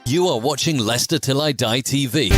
You are watching Leicester Till I Die TV.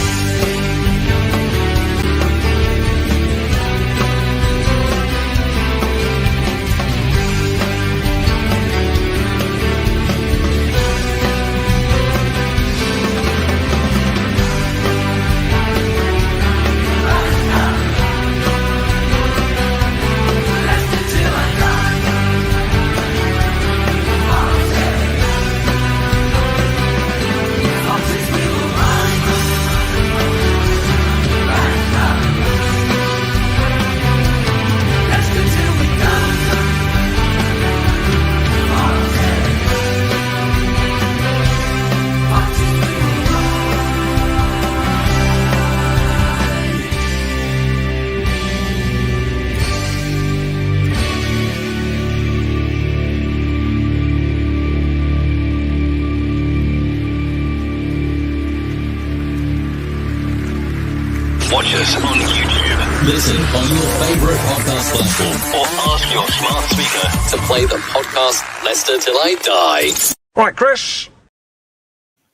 Watch us on YouTube. Listen on your favourite podcast platform. Or ask your smart speaker To play the podcast Leicester Till I Die. Right, Chris.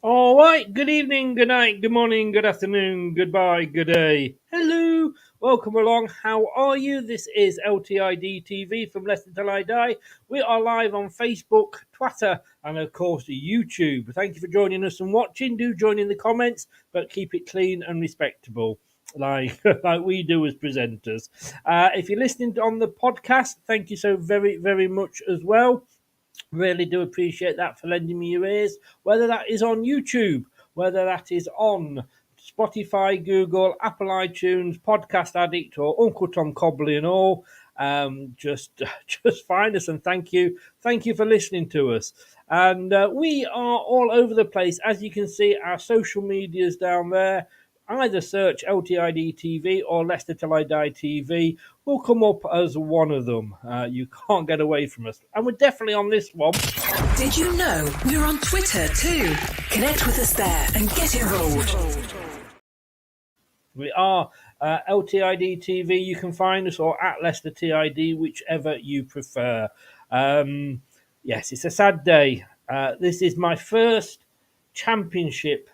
All right, good evening, good night, good morning, good afternoon, goodbye, good day. Hello, welcome along. How are you? This is LTID TV from Leicester Till I Die. We are live on Facebook, Twitter, and of course YouTube. Thank you for joining us and watching. Do join in the comments, but keep it clean and respectable, like we do as presenters. If you're listening on the podcast, thank you so very, very much as well. Really do appreciate that for lending me your ears, whether that is on YouTube, whether that is on Spotify, Google, Apple iTunes, Podcast Addict, or Uncle Tom Cobley and all. Just find us and thank you for listening to us. And we are all over the place. As you can see, our social medias down there. Either search LTID TV or Leicester Till I Die TV will come up as one of them. You can't get away from us. And we're definitely on this one. Did you know we're on Twitter too? Connect with us there and get involved. We are LTID TV. You can find us, or at Leicester TID, whichever you prefer. Yes, it's a sad day. This is my first championship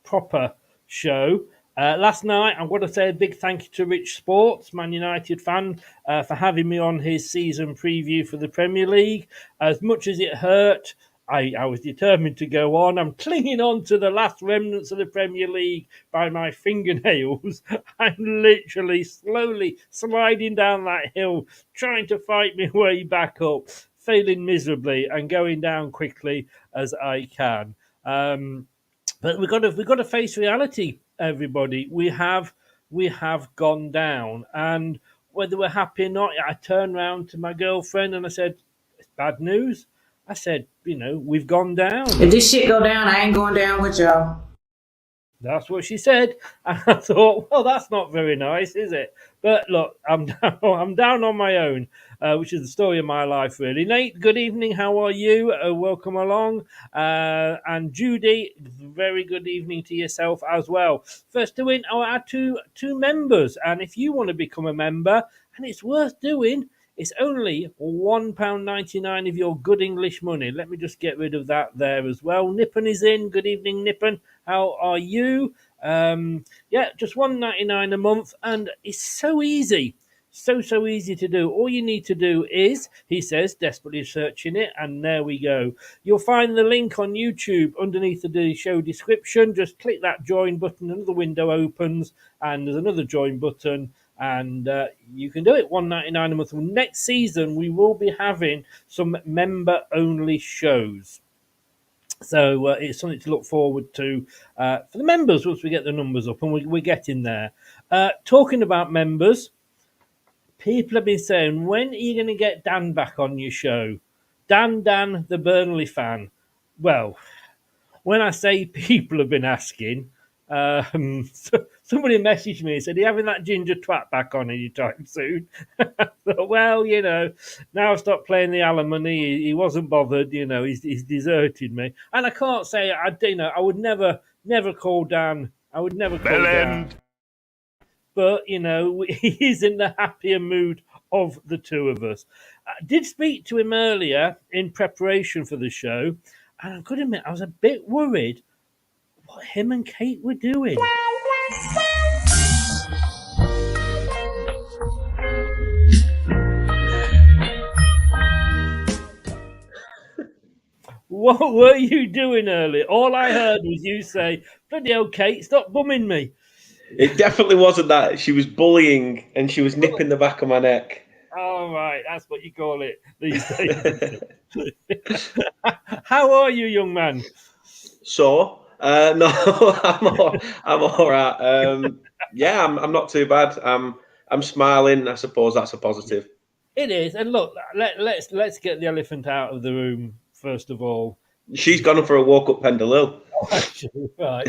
proper show. Last night, I'm going to say a big thank you to Rich Sports, Man United fan, for having me on his season preview for the Premier League. As much as it hurt, I was determined to go on. I'm clinging on to the last remnants of the Premier League by my fingernails. I'm literally slowly sliding down that hill, trying to fight my way back up, failing miserably and going down quickly as I can. But we've got to face reality, everybody. We have gone down, and whether we're happy or not, I turned round to my girlfriend and I said, "It's bad news." I said, we've gone down. If this shit go down, I ain't going down with y'all. That's what she said. And I thought, well, that's not very nice, is it? But look, I'm down on my own, which is the story of my life, really. Nate, good evening. How are you? Welcome along. And Judy, very good evening to yourself as well. First to win, I'll add two members. And if you want to become a member, and it's worth doing, it's only £1.99 of your good English money. Let me just get rid of that there as well. Nippon is in. Good evening, Nippon. How are you? Just £1.99 a month, and it's so easy. So easy to do. All you need to do is, he says, desperately searching it, and there we go. You'll find the link on YouTube underneath the show description. Just click that join button, another window opens, and there's another join button, and you can do it. £1.99 a month. Next season, we will be having some member-only shows. So it's something to look forward to for the members once we get the numbers up, and we're getting there. Talking about members, people have been saying, when are you going to get Dan back on your show? Dan, the Burnley fan. Well, when I say people have been asking, somebody messaged me and said, "Are you having that ginger twat back on anytime soon?" But, well, now I've stopped playing the alimony. He wasn't bothered, he's deserted me. And I can't say, I would never call Dan. I would never call Dan. But, he's in the happier mood of the two of us. I did speak to him earlier in preparation for the show, and I could admit I was a bit worried what him and Kate were doing. What were you doing earlier? All I heard was you say, bloody hell, Kate, stop bumming me. It definitely wasn't that. She was bullying and she was nipping the back of my neck. Oh, right, that's what you call it these days. How are you, young man? So, no, I'm all right. Yeah, I'm not too bad. I'm smiling. I suppose that's a positive. It is, and look, let's get the elephant out of the room first of all. She's gone for a walk up Pendle Hill. Oh, actually, right.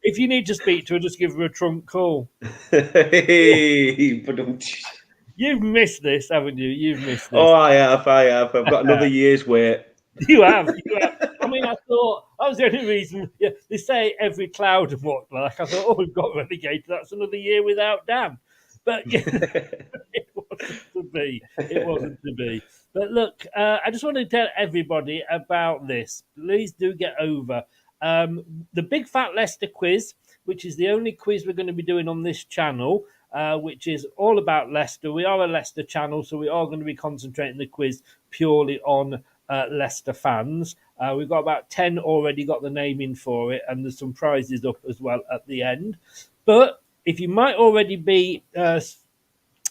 If you need to speak to her, just give her a trunk call. Hey, You've missed this, haven't you? You've missed this. Oh, I have. I've got another year's wait. You have. I mean, I thought that was the only reason. Yeah, they say every cloud and what like. I thought, oh, we've got relegated. That's another year without Dan. But yeah, it wasn't to be. It wasn't to be. But look, I just want to tell everybody about this. Please do get over the Big Fat Leicester quiz, which is the only quiz we're going to be doing on this channel. Which is all about Leicester. We are a Leicester channel, so we are going to be concentrating the quiz purely on Leicester fans. We've got about 10 already got the name in for it, and there's some prizes up as well at the end. But if you might already be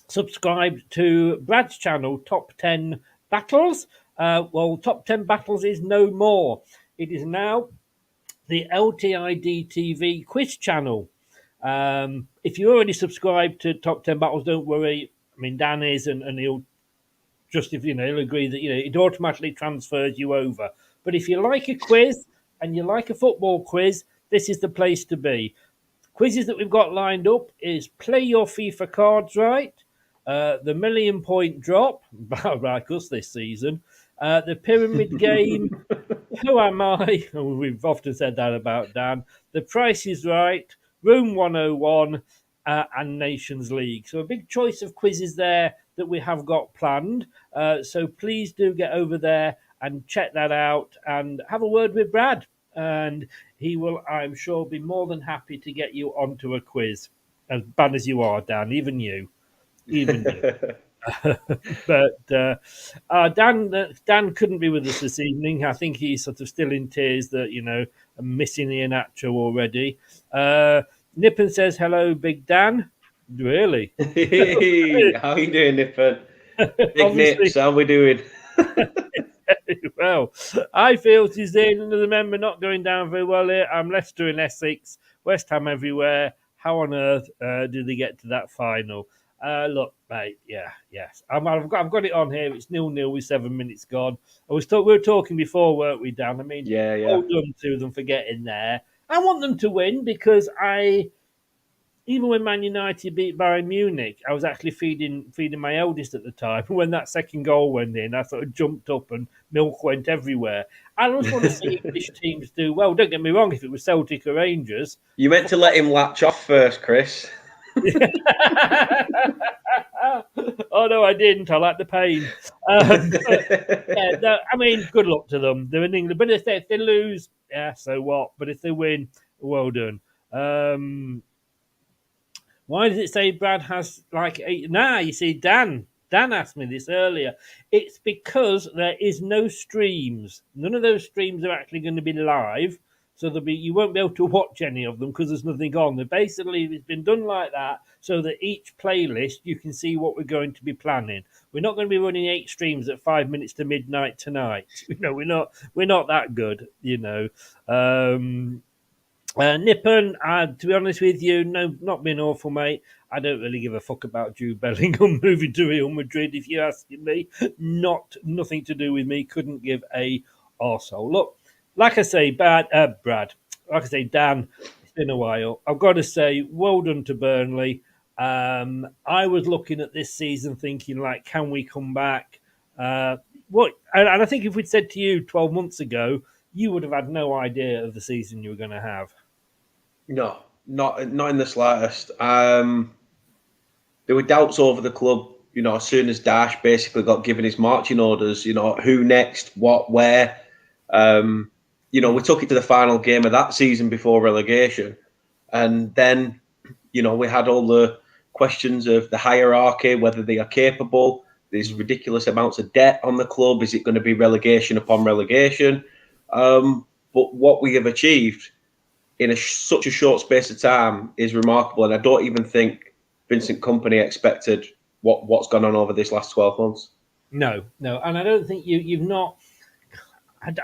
subscribed to Brad's channel, Top 10 Battles, well, Top 10 Battles is no more. It is now the LTID TV quiz channel. If you're already subscribed to Top 10 Battles, don't worry. I mean, Dan is, and he'll just, if he'll agree that, it automatically transfers you over. But if you like a quiz and you like a football quiz, this is the place to be. Quizzes that we've got lined up is Play Your FIFA Cards Right, the Million Point Drop, like us this season, the Pyramid Game, Who Am I? We've often said that about Dan. The Price is Right, Room 101, and Nations League. So a big choice of quizzes there that we have got planned. So please do get over there and check that out and have a word with Brad. And he will, I'm sure, be more than happy to get you onto a quiz. As bad as you are, Dan, even you. But Dan couldn't be with us this evening. I think he's sort of still in tears that, I'm missing Iheanacho already. Nippon says, hello, Big Dan. Really? Hey, how are you doing, Nippon? Big Nips, how we doing? Well, I feel she's in. The member not going down very well here. I'm Leicester in Essex, West Ham everywhere. How on earth do they get to that final? Look, mate, yes. I've got it on here. It's 0-0 with 7 minutes gone. We were talking before, weren't we, Dan? I mean, well done to them for getting there. I want them to win because even when Man United beat Bayern Munich, I was actually feeding my eldest at the time. When that second goal went in, I sort of jumped up and milk went everywhere. I just want to see English teams do well. Don't get me wrong, if it was Celtic or Rangers. You meant to let him latch off first, Chris. Oh, no, I didn't. I like the pain. I mean, good luck to them. They're in England. But if they lose, so what? But if they win, well done. Why does it say Brad has like 8? You see, Dan asked me this earlier. It's because there is no streams. None of those streams are actually going to be live. So you won't be able to watch any of them because there's nothing on. Basically, it's been done like that so that each playlist you can see what we're going to be planning. We're not going to be running 8 streams at 5 minutes to midnight tonight. We're not that good. Nippon, to be honest with you, no, not being awful, mate. I don't really give a fuck about Jude Bellingham moving to Real Madrid. If you're asking me, nothing to do with me. Couldn't give a arsehole. Look. Like I say, Brad, like I say, Dan, it's been a while. I've got to say, well done to Burnley. I was looking at this season thinking, like, can we come back? What? And I think if we'd said to you 12 months ago, you would have had no idea of the season you were going to have. No, not in the slightest. There were doubts over the club, as soon as Dash basically got given his marching orders, who next, what, where. we took it to the final game of that season before relegation. And then, we had all the questions of the hierarchy, whether they are capable. There's ridiculous amounts of debt on the club. Is it going to be relegation upon relegation? But what we have achieved in such a short space of time is remarkable. And I don't even think Vincent Kompany expected what's gone on over this last 12 months. No. And I don't think you've not...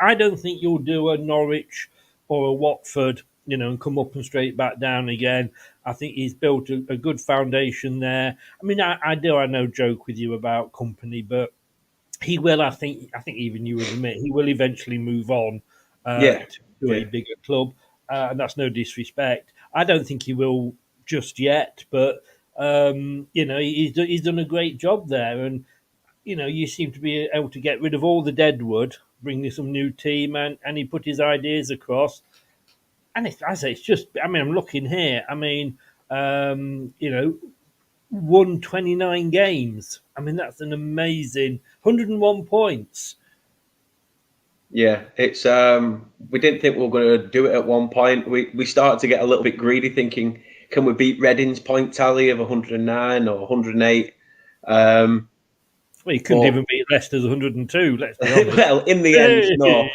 I don't think you'll do a Norwich or a Watford, and come up and straight back down again. I think he's built a good foundation there. I mean, I know joke with you about Kompany, but he will. I think even you would admit he will eventually move on to a bigger club, and that's no disrespect. I don't think he will just yet, but he's done a great job there, and you seem to be able to get rid of all the deadwood, bring some new team, and he put his ideas across. And it's just, I'm looking here. Won 29 games. That's an amazing 101 points. Yeah, it's we didn't think we were going to do it at one point. We started to get a little bit greedy, thinking, can we beat Reading's point tally of 109 or 108? Well, you couldn't even beat Leicester's 102. Let's be honest. Well, in the end, no.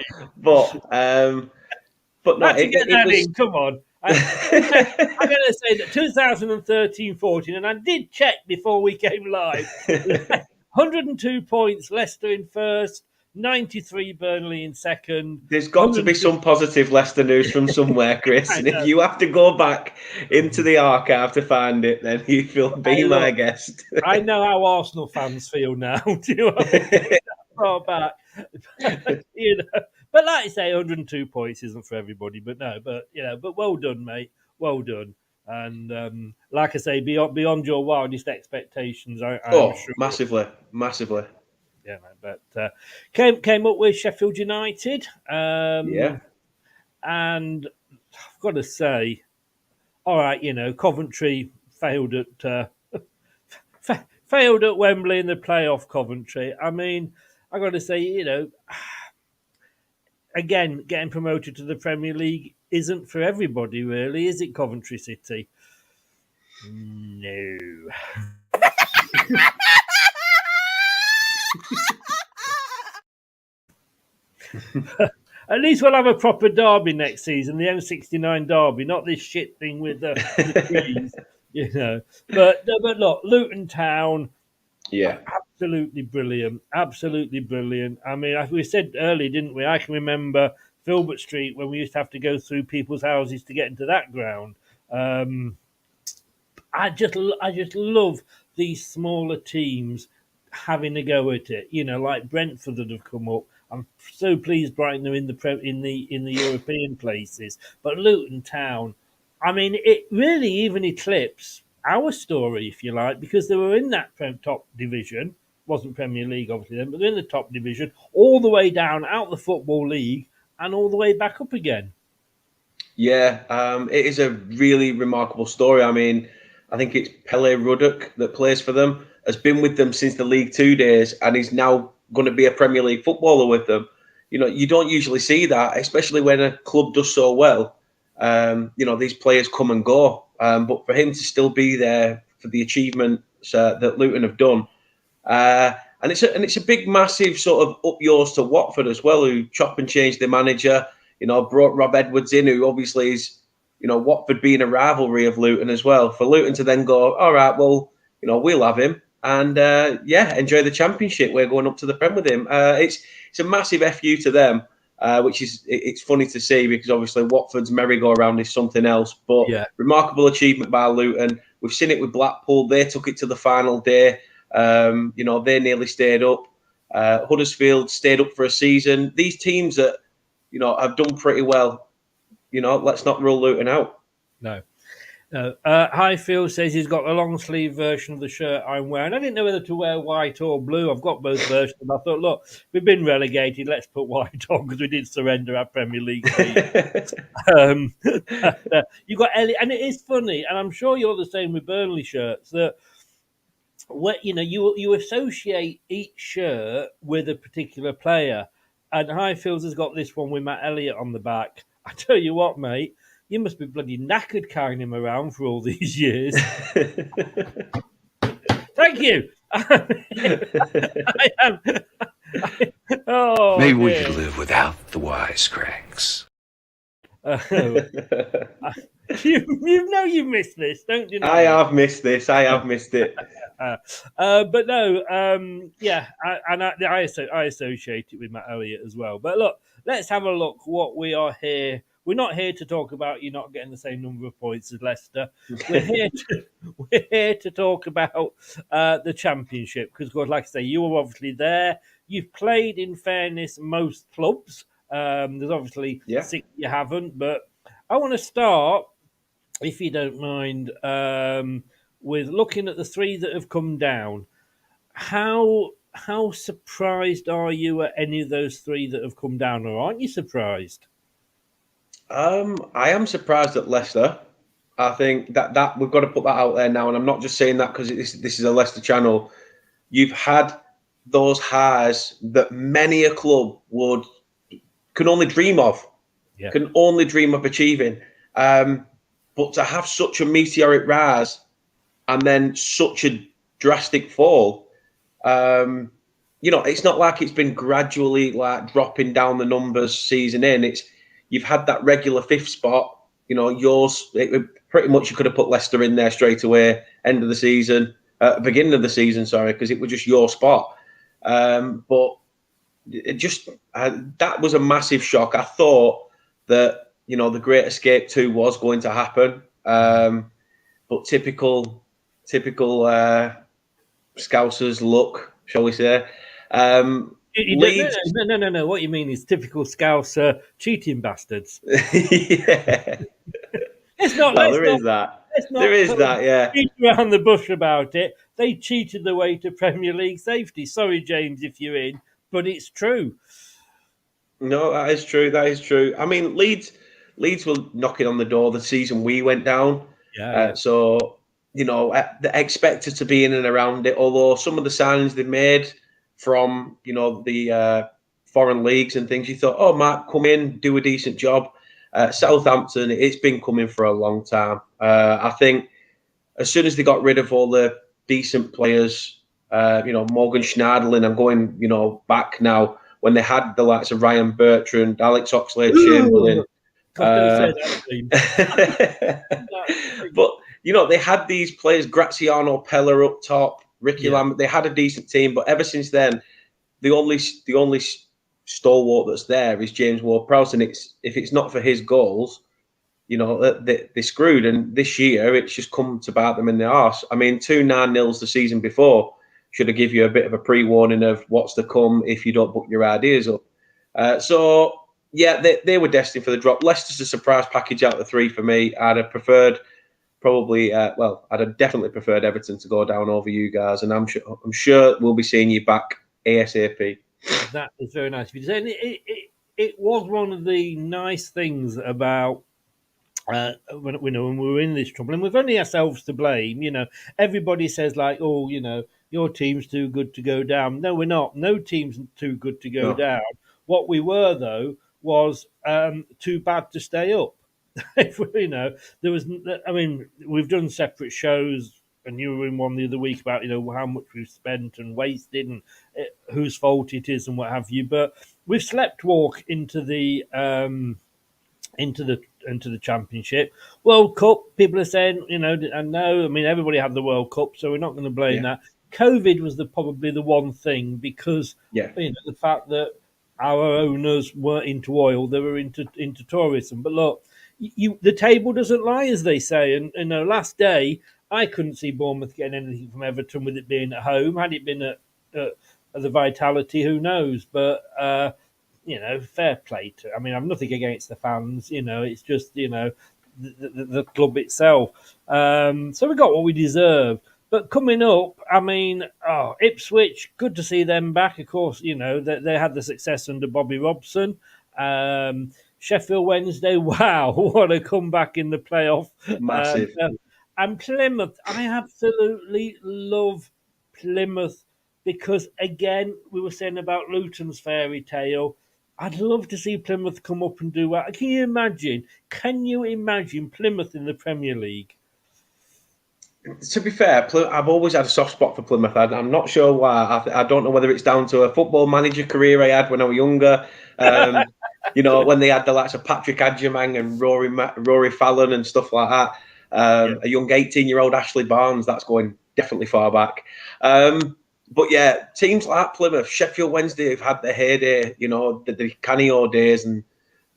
But no, it was... Come on. I'm going to say that 2013-14, and I did check before we came live. 102 points, Leicester in first, 93 Burnley in second. There's got to be some positive Leicester news from somewhere, Chris. And if you have to go back into the archive to find it, then you will be my guest. I know how Arsenal fans feel now. Do you know what I mean? Back. But like I say, 102 points isn't for everybody. But well done, mate. Well done. And like I say, beyond your wildest expectations, I'm sure. Massively. Yeah, mate, but came up with Sheffield United. And I've got to say, all right, Coventry failed at Wembley in the playoff. Coventry. I got to say, again, getting promoted to the Premier League isn't for everybody, really, is it, Coventry City? No. At least we'll have a proper derby next season, the M69 derby, not this shit thing with the trees, But look, Luton Town, absolutely brilliant. We said earlier, didn't we? I can remember Filbert Street when we used to have to go through people's houses to get into that ground. I just love these smaller teams having a go at it. Like Brentford that have come up. I'm so pleased Brighton are in the European places, but Luton Town, it really even eclipsed our story, if you like, because they were in that top division. Wasn't Premier League obviously then, but they're in the top division, all the way down out the Football League and all the way back up again. Yeah, it is a really remarkable story. I think it's Pele Ruddock that plays for them, has been with them since the League Two days, and is now going to be a Premier League footballer with them. You don't usually see that, especially when a club does so well. These players come and go, but for him to still be there for the achievements that Luton have done, and it's a big, massive sort of up yours to Watford as well, who chop and change their manager. Brought Rob Edwards in, who obviously is, Watford being a rivalry of Luton as well. For Luton to then go, all right, well, we'll have him. And enjoy the Championship. We're going up to the Prem with him. It's a massive FU to them, which it's funny to see because obviously Watford's merry-go-round is something else. But remarkable achievement by Luton. We've seen it with Blackpool. They took it to the final day. They nearly stayed up. Huddersfield stayed up for a season. These teams that have done pretty well. Let's not rule Luton out. No. Highfield says he's got a long sleeve version of the shirt I'm wearing. I didn't know whether to wear white or blue. I've got both versions. I thought, look, we've been relegated. Let's put white on because we did surrender our Premier League seat. You've got Elliott, and it is funny, and I'm sure you're the same with Burnley shirts, that you associate each shirt with a particular player. And Highfields has got this one with Matt Elliott on the back. I tell you what, mate, you must be bloody knackered carrying him around for all these years. Thank you. I am. Oh, Maybe we dear. could live without the wisecracks. You missed this, don't you? Know? I have missed this. I have missed it. But no, I associate it with Matt Elliott as well. But look, let's have a look. What we are here. We're not here to talk about you not getting the same number of points as Leicester. We're here to talk about the Championship because, like I say, you were obviously there. You've played, in fairness, most clubs. There's obviously 6 you haven't, but I want to start, if you don't mind, with looking at the 3 that have come down. How surprised are you at any of those 3 that have come down, or aren't you surprised? I am surprised at Leicester. I think that we've got to put that out there now, and I'm not just saying that because this is a Leicester channel. You've had those highs that many a club can only dream of, can only dream of achieving. But to have such a meteoric rise and then such a drastic fall, it's not like it's been gradually like dropping down the numbers season in. You've had that regular 5th spot. Yours. Pretty much you could have put Leicester in there straight away. End of the season, beginning of the season. Sorry, because it was just your spot. But it just that was a massive shock. I thought that the Great Escape 2 was going to happen, but typical Scousers luck, shall we say? Leeds... No. What you mean is typical Scouser cheating bastards. Yeah. It's not. Well, there is that. Yeah. Beat around the bush about it. They cheated their way to Premier League safety. Sorry, James, if you're in, but it's true. No, that is true. That is true. I mean, Leeds were knocking on the door the season we went down. So they expected to be in and around it. Although some of the signings they made from the foreign leagues and things, you thought, oh, Mark, come in, do a decent job. Southampton, it's been coming for a long time. I think as soon as they got rid of all the decent players, Morgan Schneiderlin, I'm going, back now, when they had the likes of Ryan Bertrand, Alex Oxlade-Chamberlain. But, they had these players, Graziano Pella up top, Ricky Lambert. They had a decent team, but ever since then, the only stalwart that's there is James Ward-Prowse, and if it's not for his goals, they're screwed. And this year, it's just come to bite them in the arse. I mean, 2 9-0s the season before should have given you a bit of a pre-warning of what's to come if you don't book your ideas up. They were destined for the drop. Leicester's a surprise package out of the 3 for me. I'd have preferred I'd have definitely preferred Everton to go down over you guys, and I'm sure we'll be seeing you back ASAP. That is very nice of you to say. And it was one of the nice things about when we were in this trouble, and we've only ourselves to blame. Everybody says like, oh, your team's too good to go down. No, we're not. No team's too good to go down. What we were though was too bad to stay up. There was. I mean, we've done separate shows, and you were in one the other week about how much we've spent and wasted and whose fault it is and what have you. But we've slept walk into the Championship. World Cup, people are saying, I know. I mean, everybody had the World Cup, so we're not going to blame that. COVID was probably the one thing because the fact that our owners weren't into oil, they were into tourism. But look. The table doesn't lie, as they say. And last day, I couldn't see Bournemouth getting anything from Everton with it being at home. Had it been at the Vitality, who knows? But, fair play to. I mean, I've nothing against the fans. It's just, the club itself. So we got what we deserved. But coming up, I mean, Ipswich, good to see them back. Of course, they had the success under Bobby Robson. Sheffield Wednesday, wow, what a comeback in the playoff. Massive. And Plymouth, I absolutely love Plymouth because, again, we were saying about Luton's fairy tale. I'd love to see Plymouth come up and do well. Can you imagine? Can you imagine Plymouth in the Premier League? To be fair, I've always had a soft spot for Plymouth. I'm not sure why. I don't know whether it's down to a football manager career I had when I was younger. Um, when they had the likes of Patrick Adjemang and Rory Fallon and stuff like that. A young 18-year-old Ashley Barnes, that's going definitely far back. But yeah, teams like Plymouth, Sheffield Wednesday have had their heyday, the Canio days and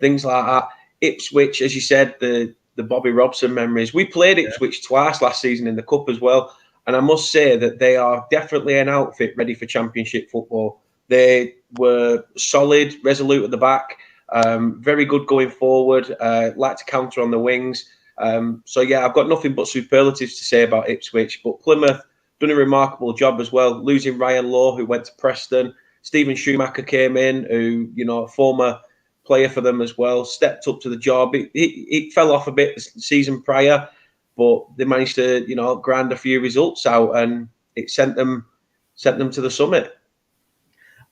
things like that. Ipswich, as you said, the Bobby Robson memories. We played Ipswich twice last season in the Cup as well. And I must say that they are definitely an outfit ready for Championship football. They were solid, resolute at the back, very good going forward, like to counter on the wings. So, yeah, I've got nothing but superlatives to say about Ipswich. But Plymouth done a remarkable job as well, losing Ryan Law, who went to Preston. Stephen Schumacher came in, who, a former player for them as well, stepped up to the job. It fell off a bit the season prior, but they managed to, grind a few results out, and it sent them to the summit.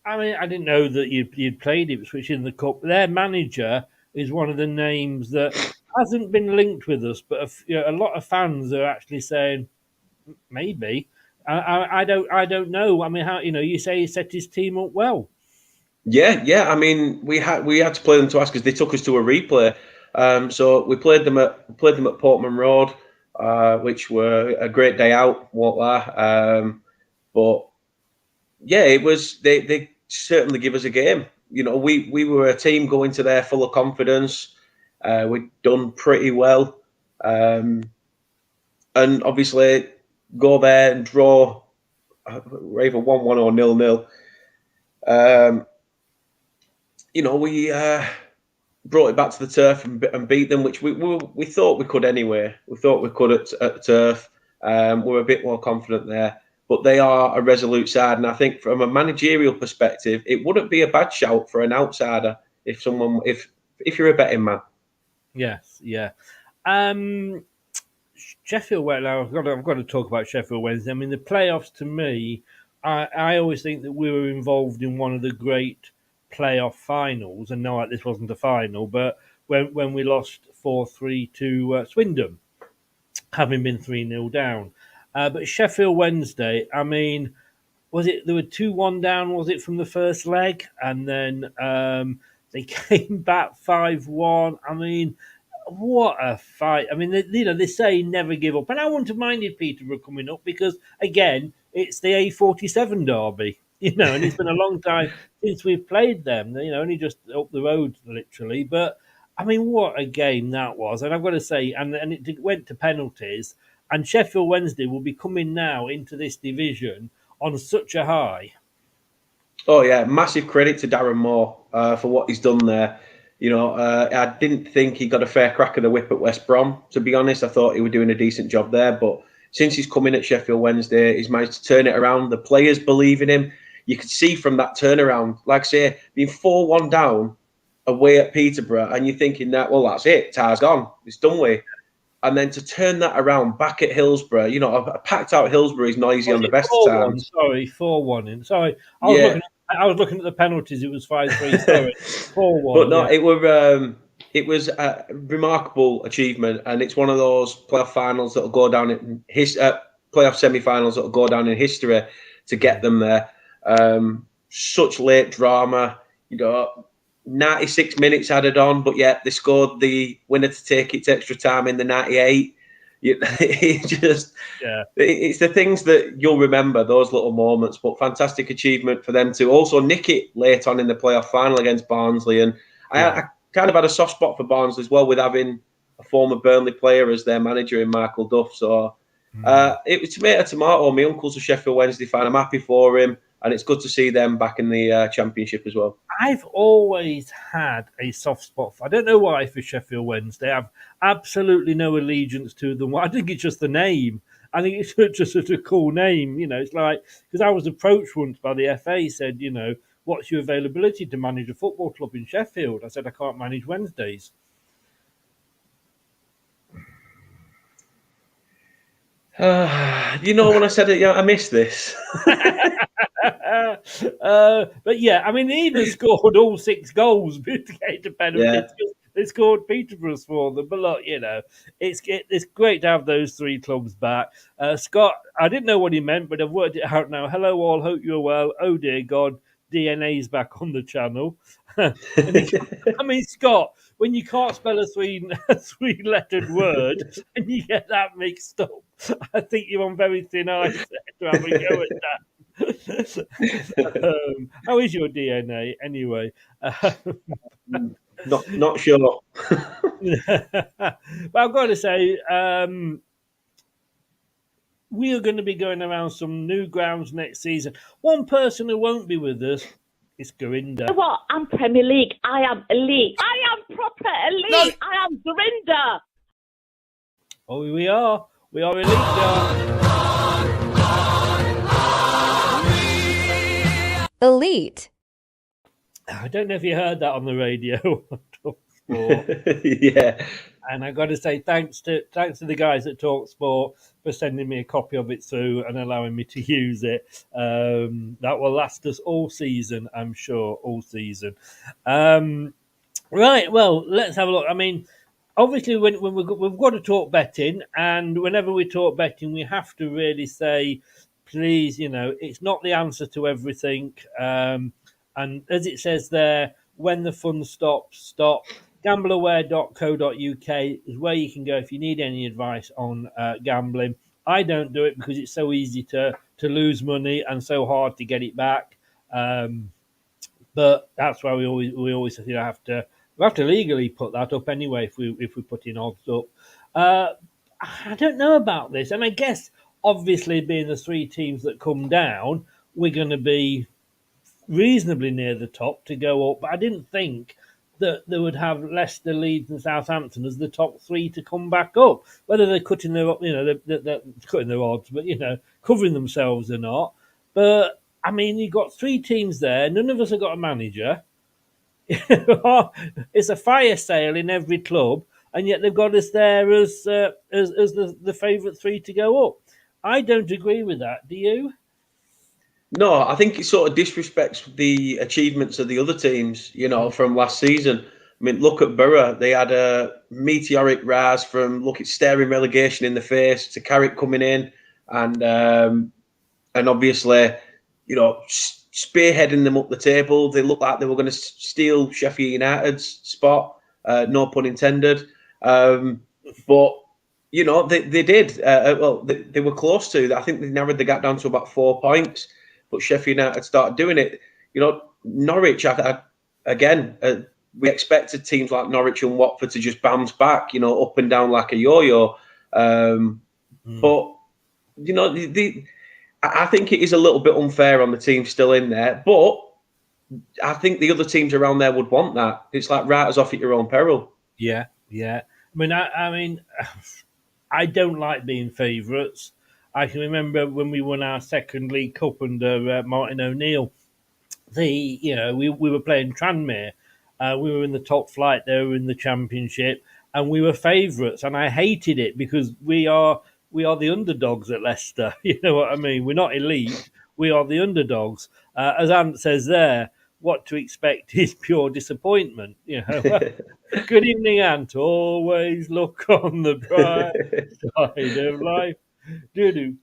I mean, I didn't know that you'd played Ipswich in the Cup. Their manager is one of the names that hasn't been linked with us, but a lot of fans are actually saying maybe. I don't know. I mean, how you say he set his team up well. Yeah. I mean, we had to play them twice because they took us to a replay. So we played them at Portman Road, which were a great day out. Won't lie. But yeah, it was. They certainly give us a game. We were a team going to there full of confidence. We'd done pretty well, and obviously go there and draw either 1-1 or 0-0. We brought it back to the turf and beat them, which we thought we could anyway. We thought we could at the turf. We're a bit more confident there. But they are a resolute side. And I think from a managerial perspective, it wouldn't be a bad shout for an outsider if you're a betting man. Yes, yeah. Sheffield Wednesday, I've got to talk about Sheffield Wednesday. I mean, the playoffs to me, I always think that we were involved in one of the great playoff finals. And no, this wasn't a final, but when we lost 4-3 to Swindon, having been 3-0 down. But Sheffield Wednesday, I mean, there were 2-1 down, was it, from the first leg? And then they came back 5-1. I mean, what a fight. I mean, they say never give up. And I wouldn't have minded Peterborough coming up because, again, it's the A47 derby, and it's been a long time since we've played them, only just up the road, literally. But, I mean, what a game that was. And I've got to say, and it went to penalties. And Sheffield Wednesday will be coming now into this division on such a high. Oh, yeah. Massive credit to Darren Moore for what he's done there. I didn't think he got a fair crack of the whip at West Brom. To be honest, I thought he was doing a decent job there. But since he's come in at Sheffield Wednesday, he's managed to turn it around. The players believe in him. You could see from that turnaround, like I say, being 4-1 down away at Peterborough, and you're thinking that, well, that's it. Tar's gone. It's done with. And then to turn that around back at Hillsborough, a packed out Hillsborough is noisy on the best of times. Sorry, 4-1. Sorry, I was looking at the penalties. It was 5-3. Sorry, 4-1. But no, it was a remarkable achievement, and it's one of those playoff finals that'll go down in playoff semi-finals that'll go down in history to get them there. Such late drama, 96 minutes added on, but yeah, they scored the winner to take it to extra time in the 98. It's the things that you'll remember, those little moments. But fantastic achievement for them to also nick it late on in the playoff final against Barnsley. And I kind of had a soft spot for Barnsley as well, with having a former Burnley player as their manager in Michael Duff. So it was tomato. My uncle's a Sheffield Wednesday fan. I'm happy for him. And it's good to see them back in the Championship as well. I've always had a soft spot I don't know why, for Sheffield Wednesday. I've absolutely no allegiance to them. I think it's just the name. I think it's just such a cool name. It's like, because I was approached once by the FA, said, what's your availability to manage a football club in Sheffield? I said, I can't manage Wednesdays. When I said it, I missed this. But yeah, I mean, they even scored all 6 goals to get to penalties. Yeah. They scored Peterborough's for them. But look, it's great to have those 3 clubs back. Scott, I didn't know what he meant, but I've worked it out now. Hello all, hope you're well. Oh dear God, DNA's back on the channel. Scott, when you can't spell a 3-lettered word and you get that mixed up, I think you're on very thin ice there to have a go at that. How is your DNA anyway? Not sure. But I've got to say, we are going to be going around some new grounds next season. One person who won't be with us is Gurinder. You know what? I'm Premier League. I am elite. I am proper elite. No. I am Gurinder. Oh, we are. We are elite now. Elite. I don't know if you heard that on the radio. Yeah. And I got to say thanks to the guys at Talk Sport for sending me a copy of it through and allowing me to use it. That will last us all season, I'm sure, all season. Right, well, let's have a look. I mean, obviously, when we've got to talk betting, and whenever we talk betting, we have to really say, please, it's not the answer to everything. And as it says there, when the fun stops, stop. Gambleaware.co.uk is where you can go if you need any advice on gambling. I don't do it because it's so easy to lose money and so hard to get it back. But that's why we always have to legally put that up anyway if we put in odds up. I don't know about this, and I guess obviously being the 3 teams that come down, we're going to be reasonably near the top to go up. But I didn't think that they would have Leicester, Leeds, and Southampton as the top 3 to come back up. Whether they're cutting their, they're cutting their odds, but covering themselves or not. But I mean, you've got 3 teams there. None of us have got a manager. It's a fire sale in every club, and yet they've got us there as the favourite 3 to go up. I don't agree with that. Do you? No, I think it sort of disrespects the achievements of the other teams, from last season. I mean, look at Borough. They had a meteoric rise from, staring relegation in the face to Carrick coming in and obviously, spearheading them up the table. They looked like they were going to steal Sheffield United's spot, no pun intended. But, they did. They were close to. I think they narrowed the gap down to about 4 points. But Sheffield United started doing it. Norwich, we expected teams like Norwich and Watford to just bounce back, up and down like a yo-yo. But, I think it is a little bit unfair on the team still in there. But I think the other teams around there would want that. It's like writers off at your own peril. Yeah. I mean, I don't like being favourites. I can remember when we won our second League Cup under Martin O'Neill. We were playing Tranmere. We were in the top flight. They were in the Championship, and we were favourites. And I hated it because we are the underdogs at Leicester. You know what I mean? We're not elite. We are the underdogs. As Ant says there, what to expect is pure disappointment. Good evening, Ant. Always look on the bright side of life. Do.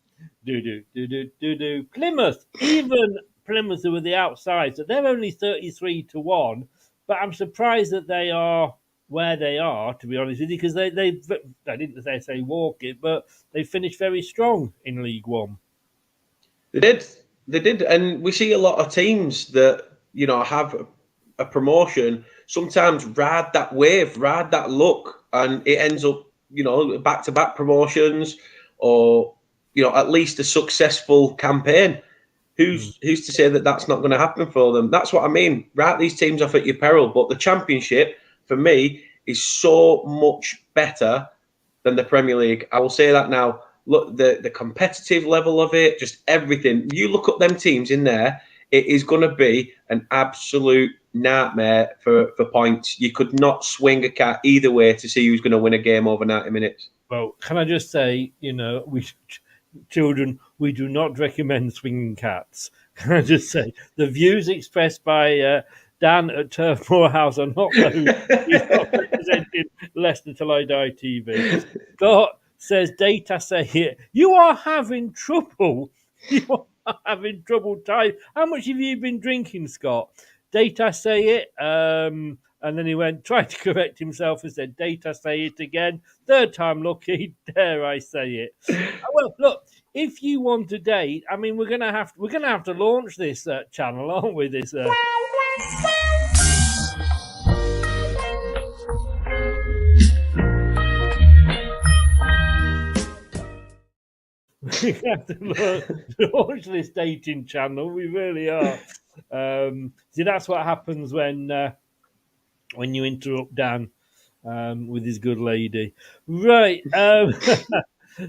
Plymouth, even Plymouth, who were the outside, so they're only 33-1. But I'm surprised that they are where they are, to be honest with you, because they didn't say walk it, but they finished very strong in League One. They did, and we see a lot of teams that have a promotion sometimes ride that wave, ride that luck, and it ends up back-to-back promotions. Or, at least a successful campaign. Who's to say that that's not going to happen for them? That's what I mean. Write these teams off at your peril. But the Championship, for me, is so much better than the Premier League. I will say that now. Look, the competitive level of it, just everything. You look up them teams in there, it is going to be an absolute nightmare for points. You could not swing a cat either way to see who's going to win a game over 90 minutes. Well, can I just say, children, we do not recommend swinging cats. Can I just say the views expressed by Dan at Turf Moor House are not those. He's not representing Leicester Till I Die TV. Scott says, data say here, you are having trouble. You are having trouble time. How much have you been drinking, Scott? Data say it. And then he went, tried to correct himself and said, data say it again. Third time lucky, dare I say it. Well, look, if you want a date, I mean, we're gonna have to launch this channel, aren't we? This. We have to launch this dating channel. We really are. See, that's what happens when you interrupt Dan with his good lady. Right.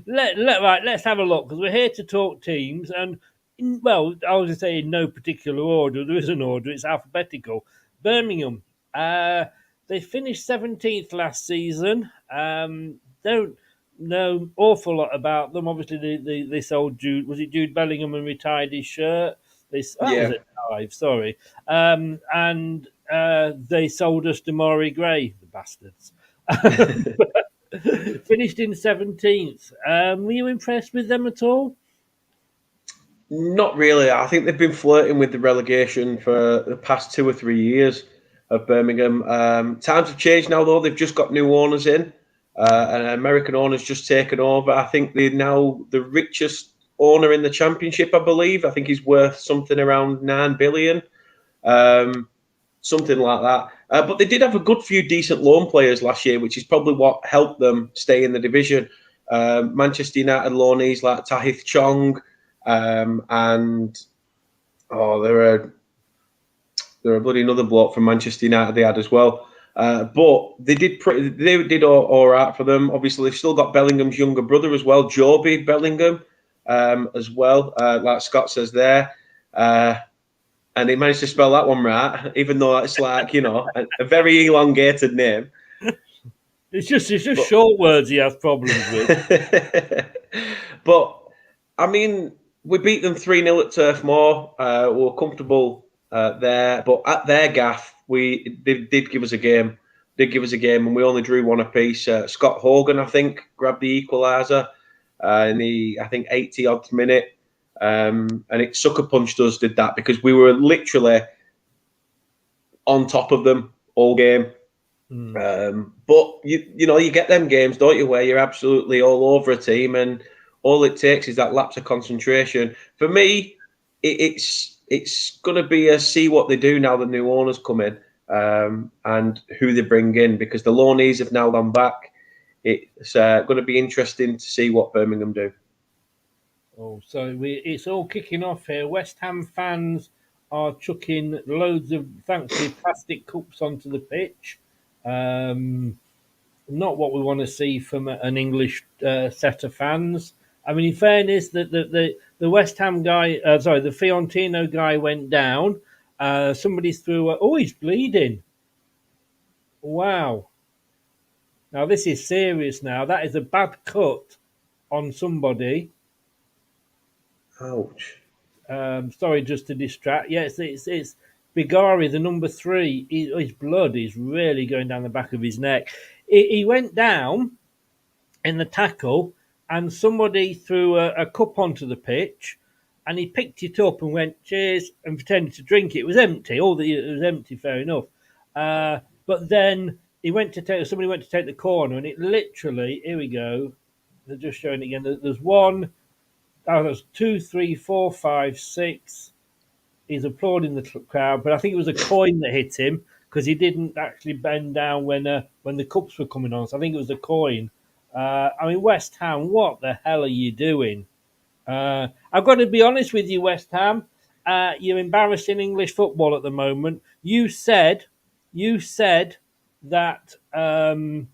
Let's have a look because we're here to talk teams. And, I was going to say in no particular order. There is an order. It's alphabetical. Birmingham. They finished 17th last season. Don't know awful lot about them. Obviously, they sold Jude. Was it Jude Bellingham and retired his shirt? Was it Dive? Sorry. And they sold us Damari Gray, the bastards. Finished in 17th. Were you impressed with them at all? Not really. I think they've been flirting with the relegation for the past 2 or 3 years of Birmingham. Times have changed now, though. They've just got new owners in. An American owner's just taken over. I think they're now the richest owner in the championship, I believe. I think he's worth something around 9 billion. Something like that. But they did have a good few decent loan players last year, which is probably what helped them stay in the division. Manchester United loanees like Tahith Chong, and they're a bloody another bloke from Manchester United they had as well. But they did all right for them. Obviously, they've still got Bellingham's younger brother as well, Joby Bellingham, as well, like Scott says there. And he managed to spell that one right, even though it's like, a very elongated name. It's just short words he has problems with. But, I mean, we beat them 3-0 at Turf Moor. We were comfortable there. But at their gaff, they did give us a game. And we only drew one apiece. Scott Hogan, I think, grabbed the equaliser in the, 80-odd minute. And it sucker punched us, did that, because we were literally on top of them all game. But you get them games, don't you, where you're absolutely all over a team, and all it takes is that lapse of concentration. For me, it's going to be a see what they do now the new owners come in, and who they bring in, because the loanees have now gone back. It's going to be interesting to see what Birmingham do. So it's all kicking off here. West Ham fans are chucking loads of, thankfully, plastic cups onto the pitch. Not what we want to see from an English set of fans. I mean, in fairness, the West Ham guy, the Fiorentino guy went down. Somebody threw, he's bleeding. Wow. Now, this is serious now. That is a bad cut on somebody. Ouch. Sorry, just to distract. Yes, it's Bigari, the number 3. His blood is really going down the back of his neck. He went down in the tackle, and somebody threw a cup onto the pitch, and he picked it up and went, cheers, and pretended to drink it. It was empty. It was empty, fair enough. But then somebody went to take the corner, and it literally, here we go. They're just showing it again. There's one. There's 2, 3, 4, 5, 6. He's applauding the crowd, but I think it was a coin that hit him because he didn't actually bend down when the cups were coming on. So I think it was a coin. West Ham, what the hell are you doing? I've got to be honest with you, West Ham. You're embarrassing English football at the moment. You said that, and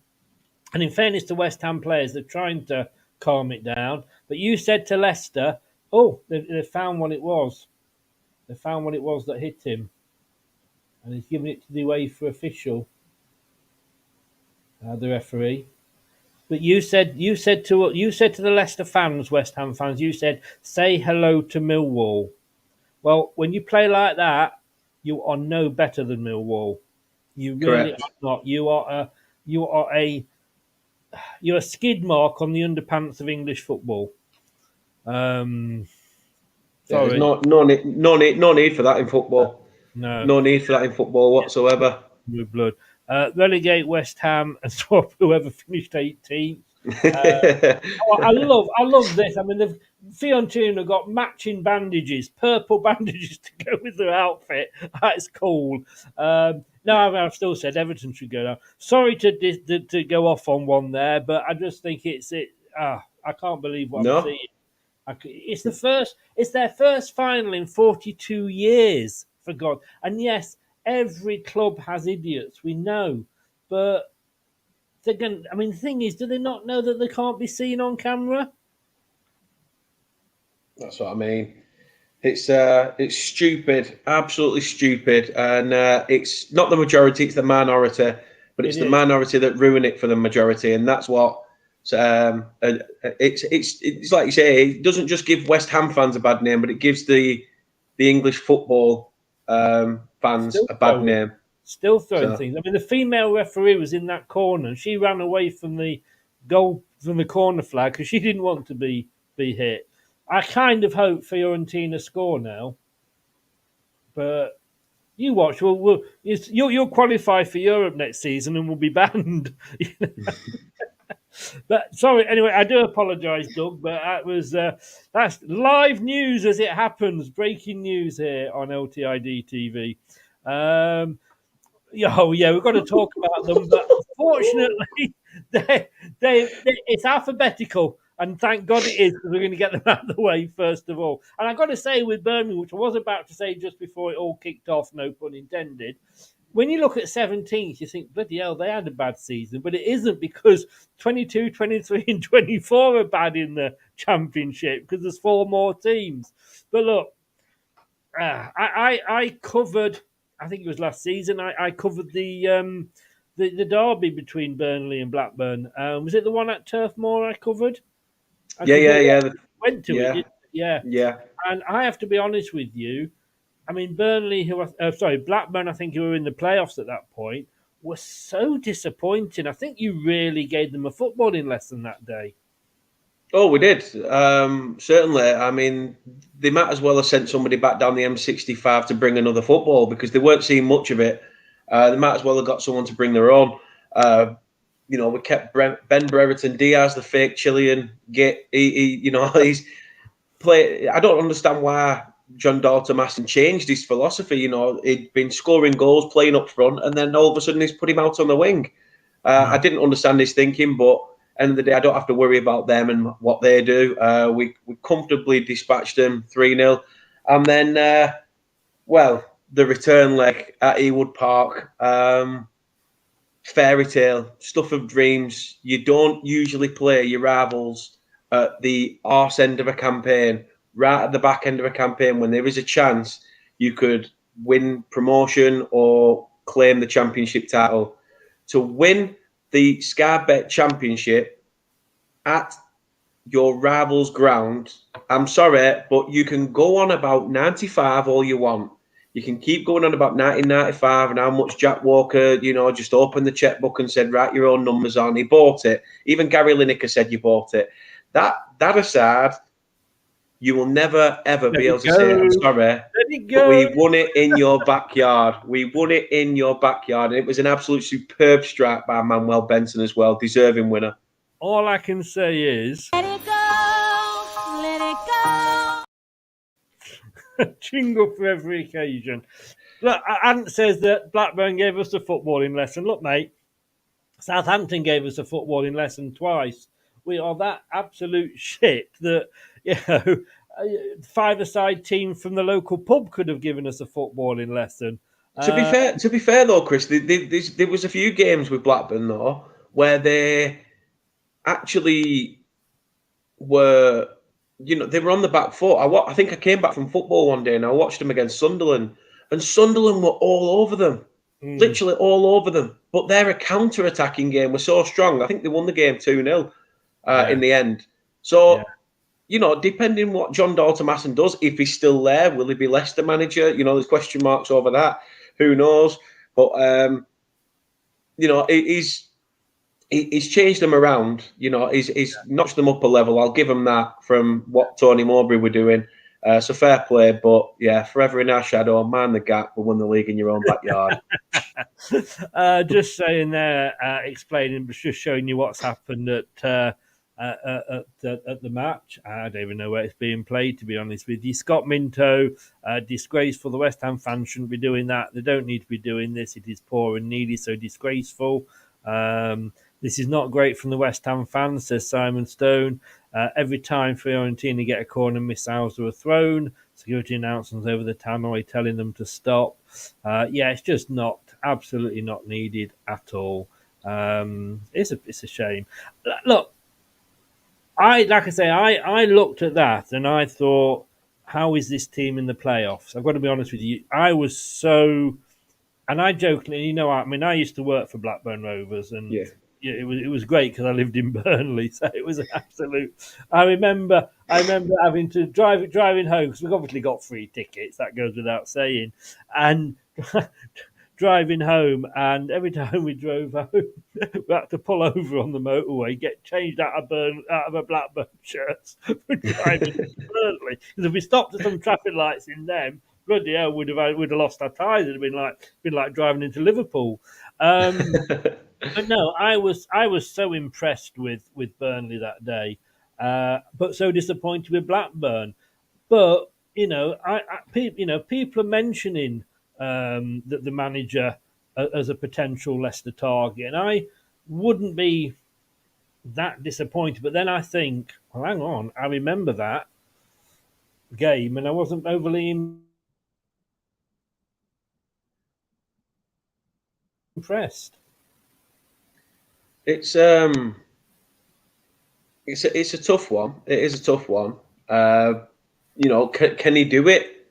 in fairness to West Ham players, they're trying to calm it down. But you said to Leicester, they found what it was. They found what it was that hit him. And he's given it to the UEFA official, the referee. But you said to the Leicester fans, West Ham fans, you said say hello to Millwall. Well, when you play like that, you are no better than Millwall. You really Correct. are not. You're a skid mark on the underpants of English football. Yeah, there's Sorry, no need for that in football. no. No need for that in football whatsoever. With blood. Relegate West Ham and swap whoever finished 18th. I love this. I mean, the Fiorentina got matching bandages, purple bandages to go with their outfit. That's cool. No, I've still said Everton should go down. Sorry to go off on one there, but I just think I can't believe what I'm No, seeing. It's their first final in 42 years, for God. And yes, every club has idiots, we know, but they're going. I mean, the thing is, do they not know that they can't be seen on camera? that's what I mean. It's stupid, absolutely stupid, and it's not the majority; it's the minority. But it's It the is. minority that ruin it for the majority, and that's what. It's like you say, it doesn't just give West Ham fans a bad name, but it gives the English football fans Still a bad throwing, name. still throwing So things. I mean, the female referee was in that corner, and she ran away from the goal from the corner flag because she didn't want to be hit. I kind of hope Fiorentina score now, but you watch. You'll qualify for Europe next season and will be banned. But sorry, anyway, I do apologise, Doug, but that's live news as it happens. Breaking news here on LTID TV. We've got to talk about them, but unfortunately, it's alphabetical, and thank God it is because we're going to get them out of the way first of all. And I've got to say, with Birmingham, which I was about to say just before it all kicked off, no pun intended. When you look at 17th, you think, bloody hell, they had a bad season. But it isn't because 22, 23, and 24 are bad in the championship because there's 4 more teams. But look, I covered, I think it was last season, I covered the derby between Burnley and Blackburn. Was it the one at Turf Moor I covered? Yeah. Went to Yeah, it, yeah. yeah. And I have to be honest with you, I mean, Blackburn, I think, who were in the playoffs at that point, was so disappointing. I think you really gave them a footballing lesson that day. Oh, we did. Certainly. I mean, they might as well have sent somebody back down the M65 to bring another football because they weren't seeing much of it. They might as well have got someone to bring their own. We kept Ben Brereton Diaz, the fake Chilean git. He's play. I don't understand why John Dalton hasn't changed his philosophy. He'd been scoring goals, playing up front, and then all of a sudden he's put him out on the wing. I didn't understand his thinking, but end of the day, I don't have to worry about them and what they do. We comfortably dispatched them 3-0. And then, the return leg at Ewood Park, fairy tale, stuff of dreams. You don't usually play your rivals at the arse end of a campaign, right at the back end of a campaign, when there is a chance you could win promotion or claim the championship title. To win the Sky Bet Championship at your rival's ground, I'm sorry, but you can go on about 95 all you want. You can keep going on about 1995 and how much Jack Walker, just opened the checkbook and said, write your own numbers on. He bought it. Even Gary Lineker said you bought it. That aside, you will never, ever be able to say, I'm sorry, but we won it in your backyard. We won it in your backyard. And it was an absolute superb strike by Manuel Benson as well. Deserving winner. All I can say is... Let it go, let it go. Jingle for every occasion. Look, Ant says that Blackburn gave us a footballing lesson. Look, mate, Southampton gave us a footballing lesson twice. We are that absolute shit that, a five-a-side team from the local pub could have given us a footballing lesson. To be fair though, Chris, there was a few games with Blackburn though where they actually were, they were on the back foot. I think I came back from football one day and I watched them against Sunderland, and Sunderland were all over them. literally all over them. But their counter-attacking game was so strong. I think they won the game 2-0 in the end. So, depending what John Dalton does, if he's still there, will he be Leicester manager? There's question marks over that. Who knows? But, he's changed them around. He's notched them up a level. I'll give him that from what Tony Mowbray were doing. So fair play, but yeah, forever in our shadow, man the gap, we won the league in your own backyard. Just saying there, explaining, just showing you what's happened at the match. I don't even know where it's being played, to be honest with you. Scott Minto, disgraceful. The West Ham fans shouldn't be doing that. They don't need to be doing this. It is poor and needy, so disgraceful. This is not great from the West Ham fans, says Simon Stone. Every time Fiorentina get a corner, missiles are thrown. Security announcements over the tannoy telling them to stop. It's just absolutely not needed at all. It's a shame. Look, I looked at that and I thought, how is this team in the playoffs? I've got to be honest with you. I was so, and I jokingly, I used to work for Blackburn Rovers, and it was great because I lived in Burnley, so it was an absolute. I remember having to driving home because we've obviously got free tickets. That goes without saying, and driving home, and every time we drove home, we had to pull over on the motorway, get changed out of a Blackburn shirt for driving to Burnley. Because if we stopped at some traffic lights in them, bloody hell, we'd have lost our ties. It'd have been like driving into Liverpool. But no, I was so impressed with Burnley that day, but so disappointed with Blackburn. But people are mentioning that the manager as a potential Leicester target, and I wouldn't be that disappointed. But then I think, well, hang on, I remember that game, and I wasn't overly impressed. It's a tough one. It is a tough one. Can he do it?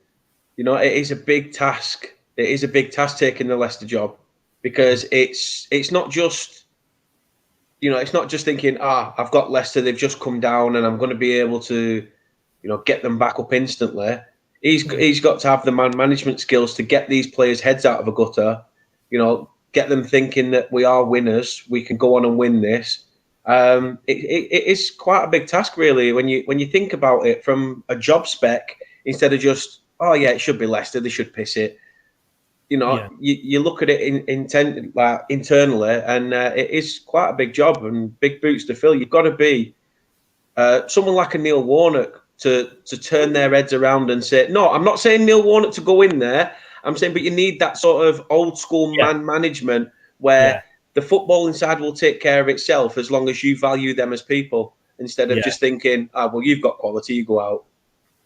It is a big task. It is a big task taking the Leicester job, because it's not just it's not just thinking, I've got Leicester, they've just come down and I'm going to be able to get them back up instantly. He's got to have the management skills to get these players' heads out of a gutter. Get them thinking that we are winners. We can go on and win this. It is quite a big task, really, when you think about it from a job spec, instead of just, it should be Leicester, they should piss it. You look at it internally, and it is quite a big job and big boots to fill. You've got to be someone like a Neil Warnock to turn their heads around and say, no, I'm not saying Neil Warnock to go in there. I'm saying, but you need that sort of old school man management where the footballing side will take care of itself as long as you value them as people, instead of just thinking, well, you've got quality, you go out.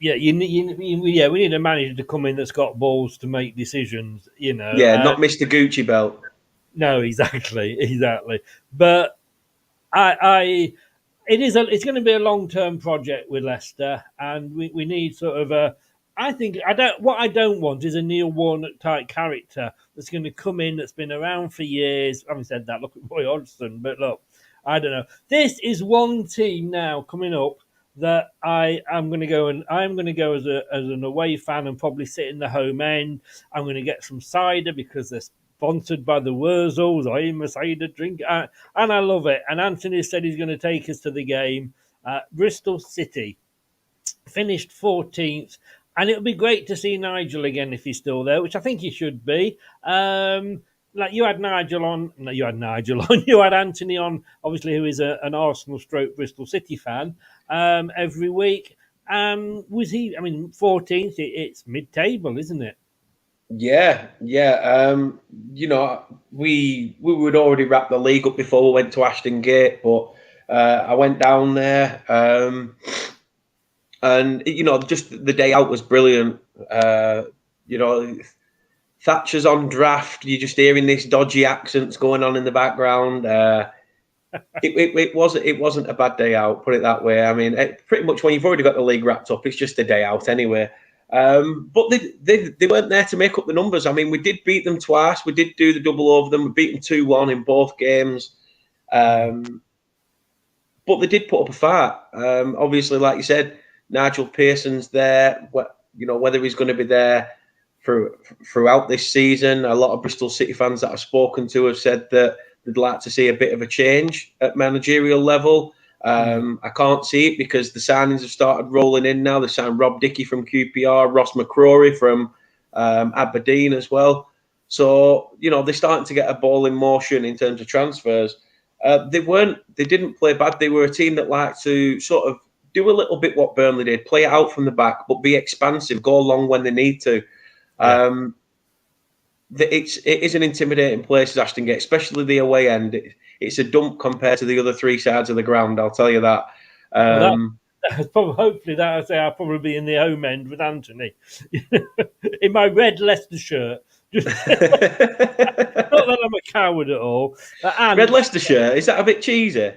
Yeah, we need a manager to come in that's got balls to make decisions. Not Mr. Gucci belt. No, exactly. But it's going to be a long-term project with Leicester, and we need sort of a. What I don't want is a Neil Warnock type character that's going to come in, that's been around for years. Having said that, look at Roy Hodgson, but look, I don't know. This is one team now coming up that I'm going to go as an away fan and probably sit in the home end. I'm going to get some cider because they're sponsored by the Wurzels. I'm a cider drinker, and I love it. And Anthony said he's going to take us to the game. Bristol City finished 14th. And it would be great to see Nigel again if he's still there, which I think he should be. You had Nigel on. No, you had Nigel on. You had Anthony on, obviously, who is an Arsenal / Bristol City fan every week. Was he? 14th. It's mid-table, isn't it? Yeah. We would already wrap the league up before we went to Ashton Gate, but I went down there. And, just the day out was brilliant. Thatcher's on draft. You're just hearing this dodgy accents going on in the background. It wasn't a bad day out, put it that way. Pretty much when you've already got the league wrapped up, it's just a day out anyway. But they weren't there to make up the numbers. I mean, we did beat them twice. We did do the double over them. We beat them 2-1 in both games. But they did put up a fight. Obviously, like you said, Nigel Pearson's there. Whether he's going to be there throughout this season. A lot of Bristol City fans that I've spoken to have said that they'd like to see a bit of a change at managerial level. I can't see it because the signings have started rolling in now. They signed Rob Dickey from QPR, Ross McCrory from Aberdeen as well. So, they're starting to get a ball in motion in terms of transfers. They didn't play bad. They were a team that liked to sort of do a little bit what Burnley did, play it out from the back, but be expansive, go long when they need to. Yeah. It is an intimidating place, Ashton Gate, especially the away end. It's a dump compared to the other three sides of the ground, I'll tell you that. Hopefully, I'll probably be in the home end with Anthony in my red Leicester shirt. Not that I'm a coward at all. Red Leicester shirt, is that a bit cheesy?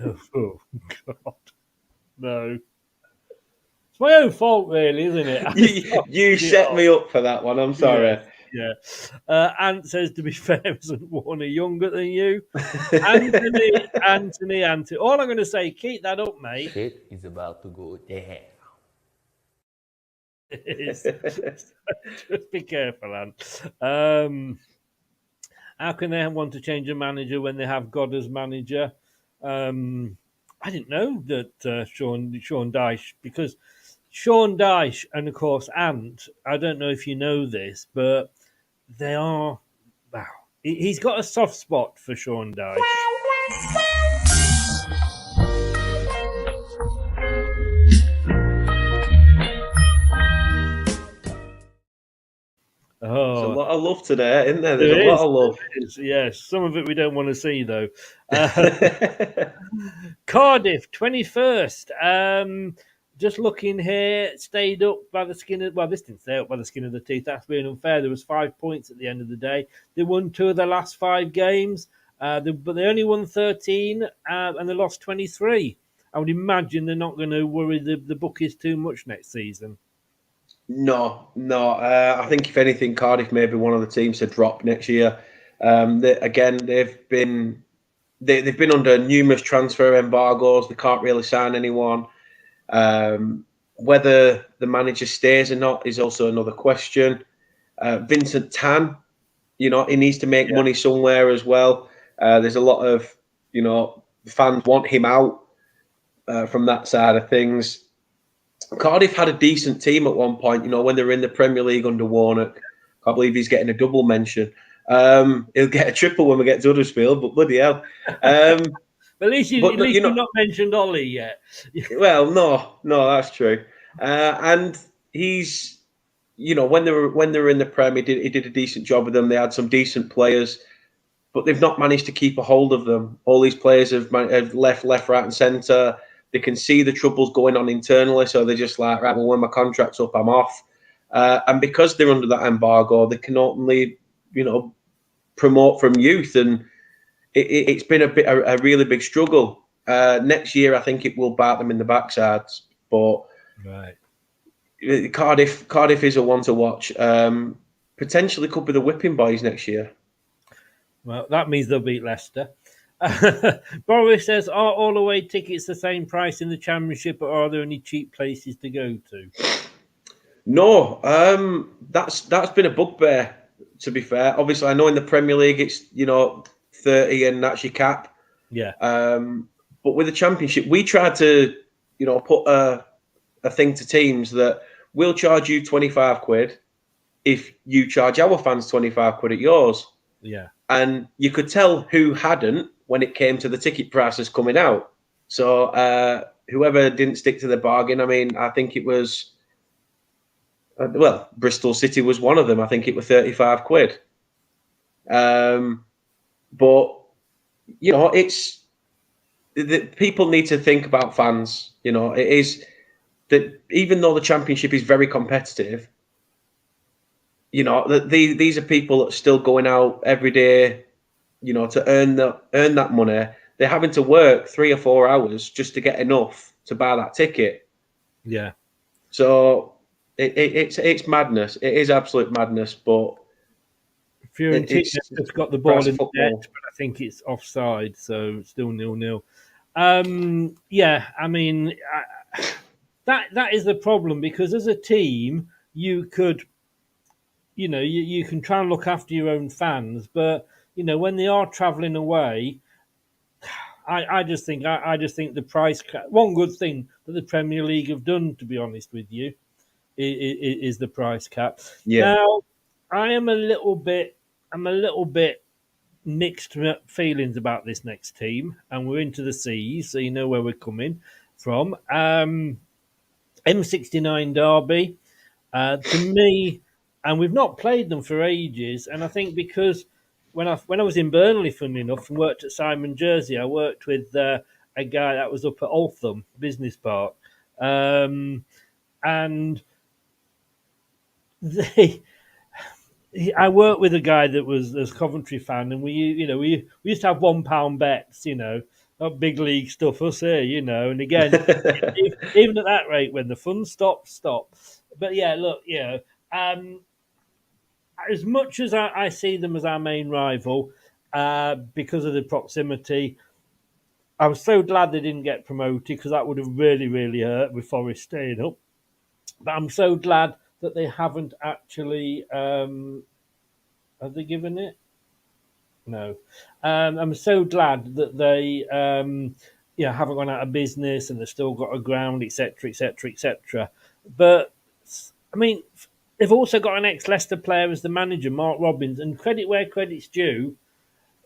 Oh God, no. It's my own fault, really, isn't it? You set me up for that one. I'm sorry. Yeah. Ant says, to be fair, isn't Warner younger than you? Anthony. All I'm going to say, keep that up, mate. Shit is about to go down. Just be careful, Ant. How can they want to change a manager when they have God as manager? I didn't know that Sean Dyche, because Sean Dyche and, of course, Ant, I don't know if you know this, but they are... Wow. He's got a soft spot for Sean Dyche. There's a lot of love today, isn't there? There's a lot of love. Yes, some of it we don't want to see, though. Cardiff, 21st. Just looking here, stayed up by the skin of... Well, this didn't stay up by the skin of the teeth. That's being unfair. There was 5 points at the end of the day. They won 2 of their last 5 games, but they only won 13, and they lost 23. I would imagine they're not going to worry the bookies too much next season. No. I think if anything, Cardiff may be one of the teams to drop next year. They've been under numerous transfer embargoes. They can't really sign anyone. Whether the manager stays or not is also another question. Vincent Tan, he needs to make money somewhere as well. There's a lot of, fans want him out from that side of things. Cardiff had a decent team at one point, when they were in the Premier League under Warnock. I believe he's getting a double mention. He'll get a triple when we get to Huddersfield, but bloody hell. At least you've not mentioned Ollie yet. Well, no, that's true. And he's, when they were in the Prem, he did a decent job with them. They had some decent players, but they've not managed to keep a hold of them. All these players have left, right, and centre. They can see the troubles going on internally, so they're just like, right, well, when my contract's up, I'm off. And because they're under that embargo, they can only, promote from youth, and it's been a really big struggle. Next year, I think it will bite them in the backsides. But right, Cardiff is a one to watch. Potentially could be the whipping boys next year. Well, that means they'll beat Leicester. Boris says, are all away tickets the same price in the Championship, or are there any cheap places to go to? No, that's been a bugbear, to be fair. Obviously, I know in the Premier League it's 30 and that's your cap. Yeah. But with the Championship, we tried to put a thing to teams that we'll charge you 25 quid if you charge our fans 25 quid at yours. Yeah. And you could tell who hadn't when it came to the ticket prices coming out. So whoever didn't stick to the bargain, I think it was, Bristol City was one of them. I think it was 35 quid. But, it's people need to think about fans. It is that even though the Championship is very competitive, these are people that are still going out every day, to earn that money. They're having to work 3 or 4 hours just to get enough to buy that ticket. Yeah. So, It's madness. It is absolute madness, but Fiorentina has got the ball in the net, but I think it's offside, so still 0-0. Yeah, I mean, that is the problem, because as a team, you could, you can try and look after your own fans, but when they are travelling away, I just think the price. One good thing that the Premier League have done, to be honest with you, is the price cap. Yeah. Now, I'm a little bit mixed feelings about this next team, and we're into the seas, so you know where we're coming from. M69 Derby, to me, and we've not played them for ages, and I think because when I was in Burnley, funnily enough, and worked at Simon Jersey, I worked with a guy that was up at Altham Business Park, and they. I worked with a guy that was a Coventry fan, and we used to have £1 bets, not big league stuff, us here, and again, even at that rate, when the fun stops, stop. But yeah, look, as much as I see them as our main rival, because of the proximity, I was so glad they didn't get promoted, because that would have really, really hurt with Forest staying up. But I'm so glad that they haven't actually. Have they given it? No. I'm so glad that they, haven't gone out of business, and they've still got a ground, etc., etc., etc. But I mean, they've also got an ex-Leicester player as the manager, Mark Robbins, and credit where credit's due,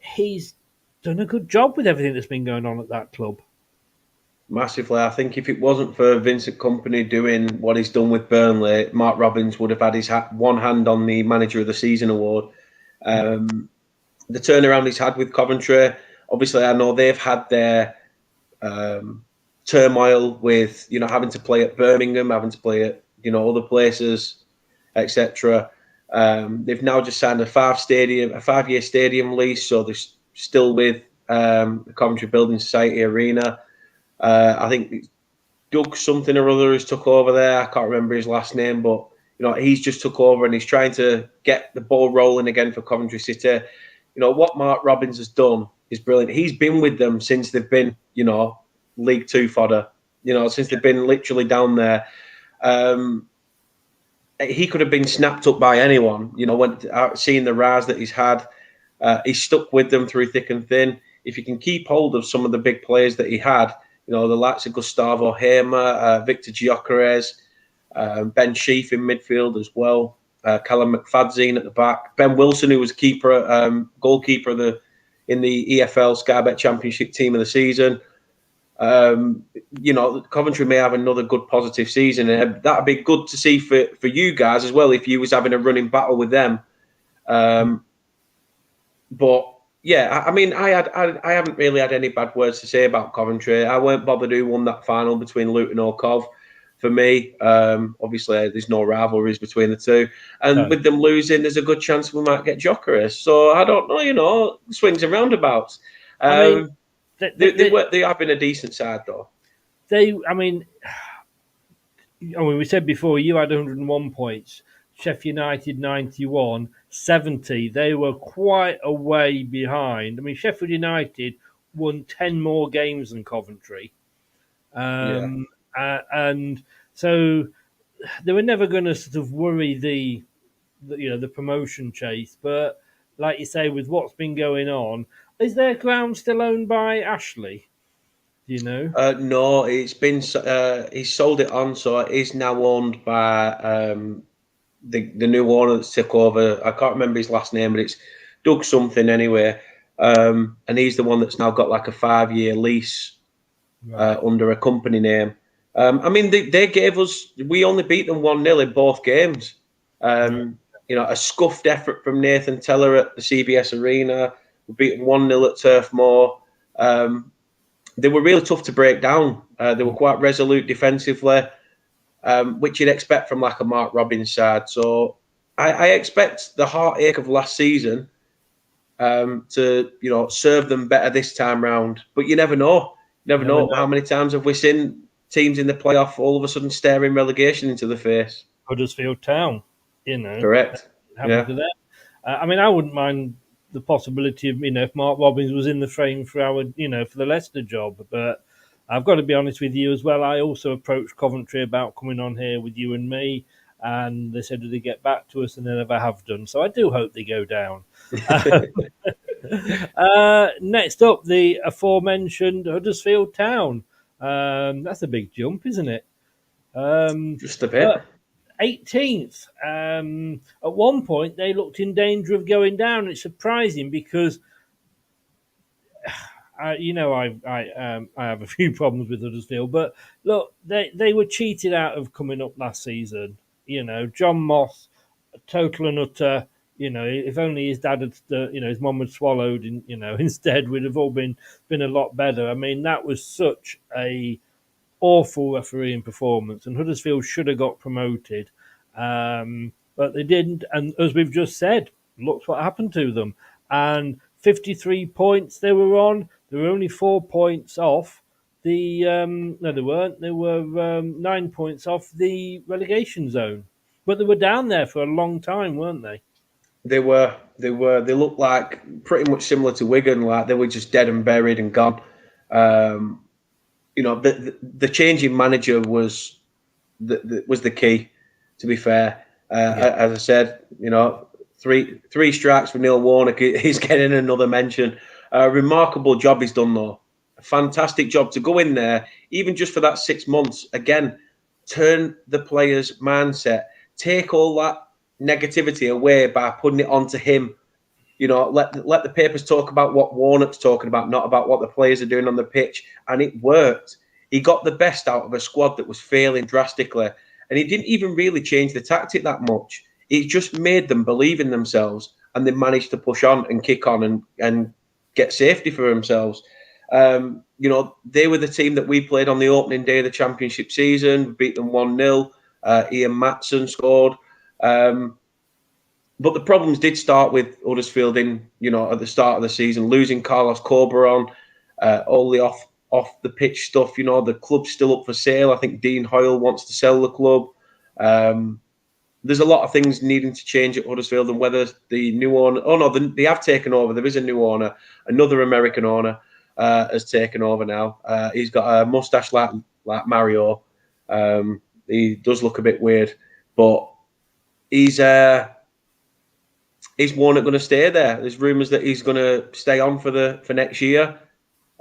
he's done a good job with everything that's been going on at that club. Massively. I think if it wasn't for Vincent Kompany doing what he's done with Burnley, Mark Robbins would have had his one hand on the Manager of the Season award. The turnaround he's had with Coventry, obviously, I know they've had their turmoil with having to play at Birmingham, having to play at other places, etc. They've now just signed a 5-year stadium lease, so they're still with the Coventry Building Society Arena. I think Doug something or other has took over there. I can't remember his last name, but he's just took over, and he's trying to get the ball rolling again for Coventry City. What Mark Robbins has done is brilliant. He's been with them since they've been, League Two fodder. Since they've been literally down there. He could have been snapped up by anyone. When seeing the rise that he's had, he's stuck with them through thick and thin. If you can keep hold of some of the big players that he had, the likes of Gustavo Hamer, Victor Gyökeres, Ben Sheaf in midfield as well, Callum McFadzean at the back, Ben Wilson, who was goalkeeper in the EFL Sky Bet Championship Team of the Season. Coventry may have another good positive season, and that'd be good to see for you guys as well if you was having a running battle with them. But yeah, I mean, I haven't really had any bad words to say about Coventry. I weren't bothered who won that final between Luton or Cov. For me, obviously, there's no rivalries between the two. And with them losing, there's a good chance we might get Gyökeres. So I don't know, swings and roundabouts. They have been a decent side, though. We said before, you had 101 points. Sheffield United 91, 70. They were quite a way behind. I mean, Sheffield United won 10 more games than Coventry. And so they were never going to sort of worry the promotion chase. But like you say, with what's been going on, is their ground still owned by Ashley? Do you know? No, it's been he's sold it on, so it is now owned by the new owner that's took over. I can't remember his last name, but it's Doug something anyway. And he's the one that's now got like a 5-year lease under a company name. I mean, they gave us. We only beat them 1-0 in both games. A scuffed effort from Nathan Teller at the CBS Arena. We beat them 1-0 at Turf Moor. They were really tough to break down. They were quite resolute defensively, which you'd expect from like a Mark Robbins side. So I expect the heartache of last season to serve them better this time round. But you never know. Never know. How many times have we seen teams in the playoff all of a sudden staring relegation into the face? Huddersfield Town. You know, Correct. happened to them. I mean, I wouldn't mind the possibility of, if Mark Robbins was in the frame for for the Leicester job. But I've got to be honest with you as well. I also approached Coventry about coming on here with you and me, and they said, "Did they get back to us?" And they never have done. So I do hope they go down. Next up, the aforementioned Huddersfield Town. That's a big jump, isn't it? Just a bit. 18th. At one point, they looked in danger of going down. It's surprising because, I have a few problems with Huddersfield, but look, they were cheated out of coming up last season. John Moss, total and utter. If only his dad had, his mum had swallowed, instead, we'd have all been a lot better. I mean, that was such a awful refereeing performance, and Huddersfield should have got promoted, but they didn't. And as we've just said, look what happened to them. And 53 points they were on. They were only 4 points off the. No, they weren't. They were 9 points off the relegation zone, but they were down there for a long time, weren't they? They were. They looked like pretty much similar to Wigan. Like they were just dead and buried and gone. The changing manager was the key. To be fair, as I said, three strikes for Neil Warnock. He's getting another mention. Remarkable job he's done though. A fantastic job to go in there, even just for that 6 months. Again, turn the players' mindset. Take all that negativity away by putting it onto him. Let the papers talk about what Warnock's talking about, not about what the players are doing on the pitch. And it worked. He got the best out of a squad that was failing drastically. And he didn't even really change the tactic that much. He just made them believe in themselves, and they managed to push on and kick on and get safety for themselves. They were the team that we played on the opening day of the championship season. We beat them 1-0. Ian Matson scored. But the problems did start with Huddersfield at the start of the season, losing Carlos Corberon, all the off the pitch stuff. The club's still up for sale. I think Dean Hoyle wants to sell the club. There's a lot of things needing to change at Huddersfield, and whether the new owner, they have taken over. There is a new owner, another American owner has taken over now. He's got a mustache like Mario. He does look a bit weird, but Is Warnock going to stay there? There's rumours that he's going to stay on for next year.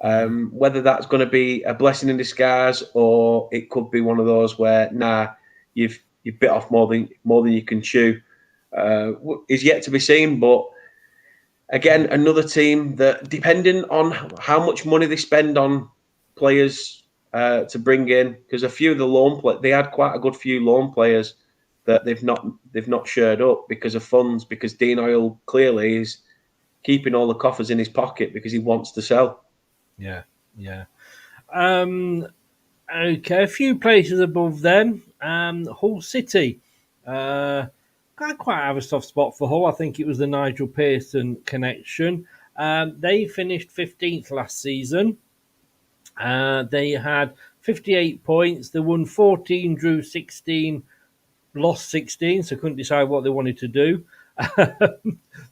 Whether that's going to be a blessing in disguise, or it could be one of those where you've bit off more than you can chew, is yet to be seen. But again, another team that, depending on how much money they spend on players to bring in, because a few of the they had quite a good few loan players that they've not shared up because of funds, because Dean Hoyle clearly is keeping all the coffers in his pocket because he wants to sell. Yeah. Okay, a few places above them. Hull City. I quite have a soft spot for Hull. I think it was the Nigel Pearson connection. They finished 15th last season. They had 58 points. They won 14, drew 16, lost 16, so couldn't decide what they wanted to do.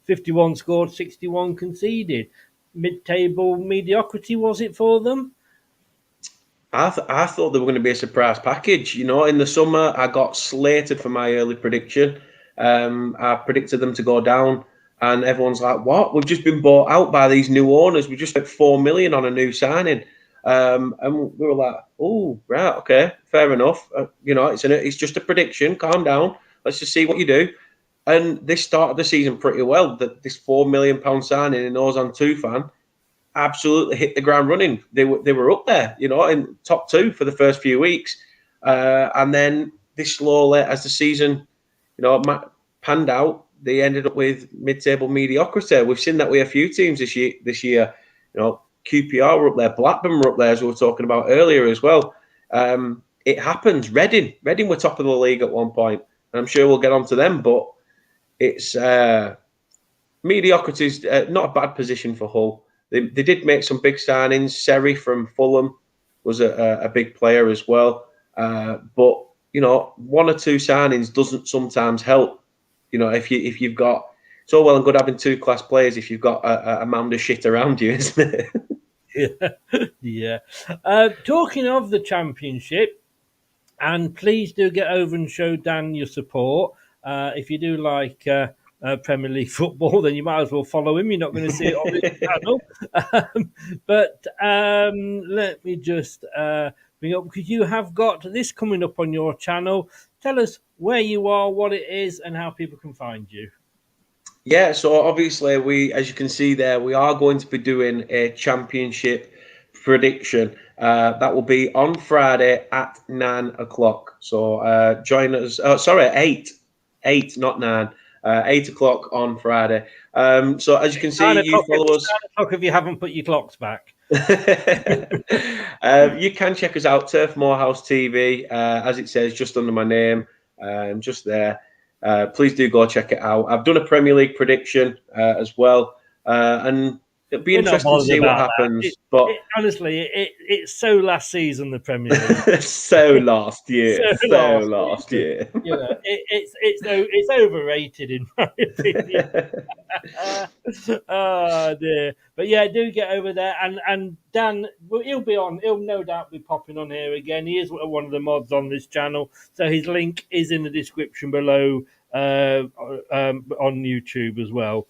51 scored, 61 conceded. Mid-table mediocrity, was it for them? I thought they were going to be a surprise package. In the summer, I got slated for my early prediction. I predicted them to go down, and everyone's like, "What? We've just been bought out by these new owners. We just spent $4 million on a new signing." And we were like, "Oh, right, okay, fair enough. It's just a prediction. Calm down. Let's just see what you do." And they started the season pretty well. This £4 million signing in Ozan Tufan absolutely hit the ground running. They were up there, in top two for the first few weeks, and then they slowly, as the season, panned out, they ended up with mid-table mediocrity. We've seen that with a few teams this year. QPR were up there, Blackburn were up there, as we were talking about earlier as well. It happens. Reading were top of the league at one point, and I'm sure we'll get on to them, but it's mediocrity is not a bad position for Hull. They did make some big signings. Seri from Fulham was a big player as well. But one or two signings doesn't sometimes help. If you've got, it's all well and good having two class players if you've got a mound of shit around you, isn't it? Yeah. Talking of the Championship, and please do get over and show Dan your support. If you do like Premier League football, then you might as well follow him. You're not going to see it on his channel. But let me just bring up, because you have got this coming up on your channel. Tell us where you are, what it is, and how people can find you. Yeah, so obviously as you can see there, we are going to be doing a Championship prediction. That will be on Friday at 9 o'clock. So join us. Oh, sorry, 8, not 9. 8 o'clock on Friday. So as you can see, you follow us. 9 o'clock if you haven't put your clocks back. You can check us out, Turf Morehouse TV, as it says just under my name, just there. Please do go check it out. I've done a Premier League prediction as well, and it'll be interesting to see what happens. Honestly, it's so last season, the Premier League. so last year. Last year. It's overrated in my opinion. Oh dear. But yeah, do get over there, and Dan, he'll no doubt be popping on here again. He is one of the mods on this channel, so his link is in the description below on YouTube as well.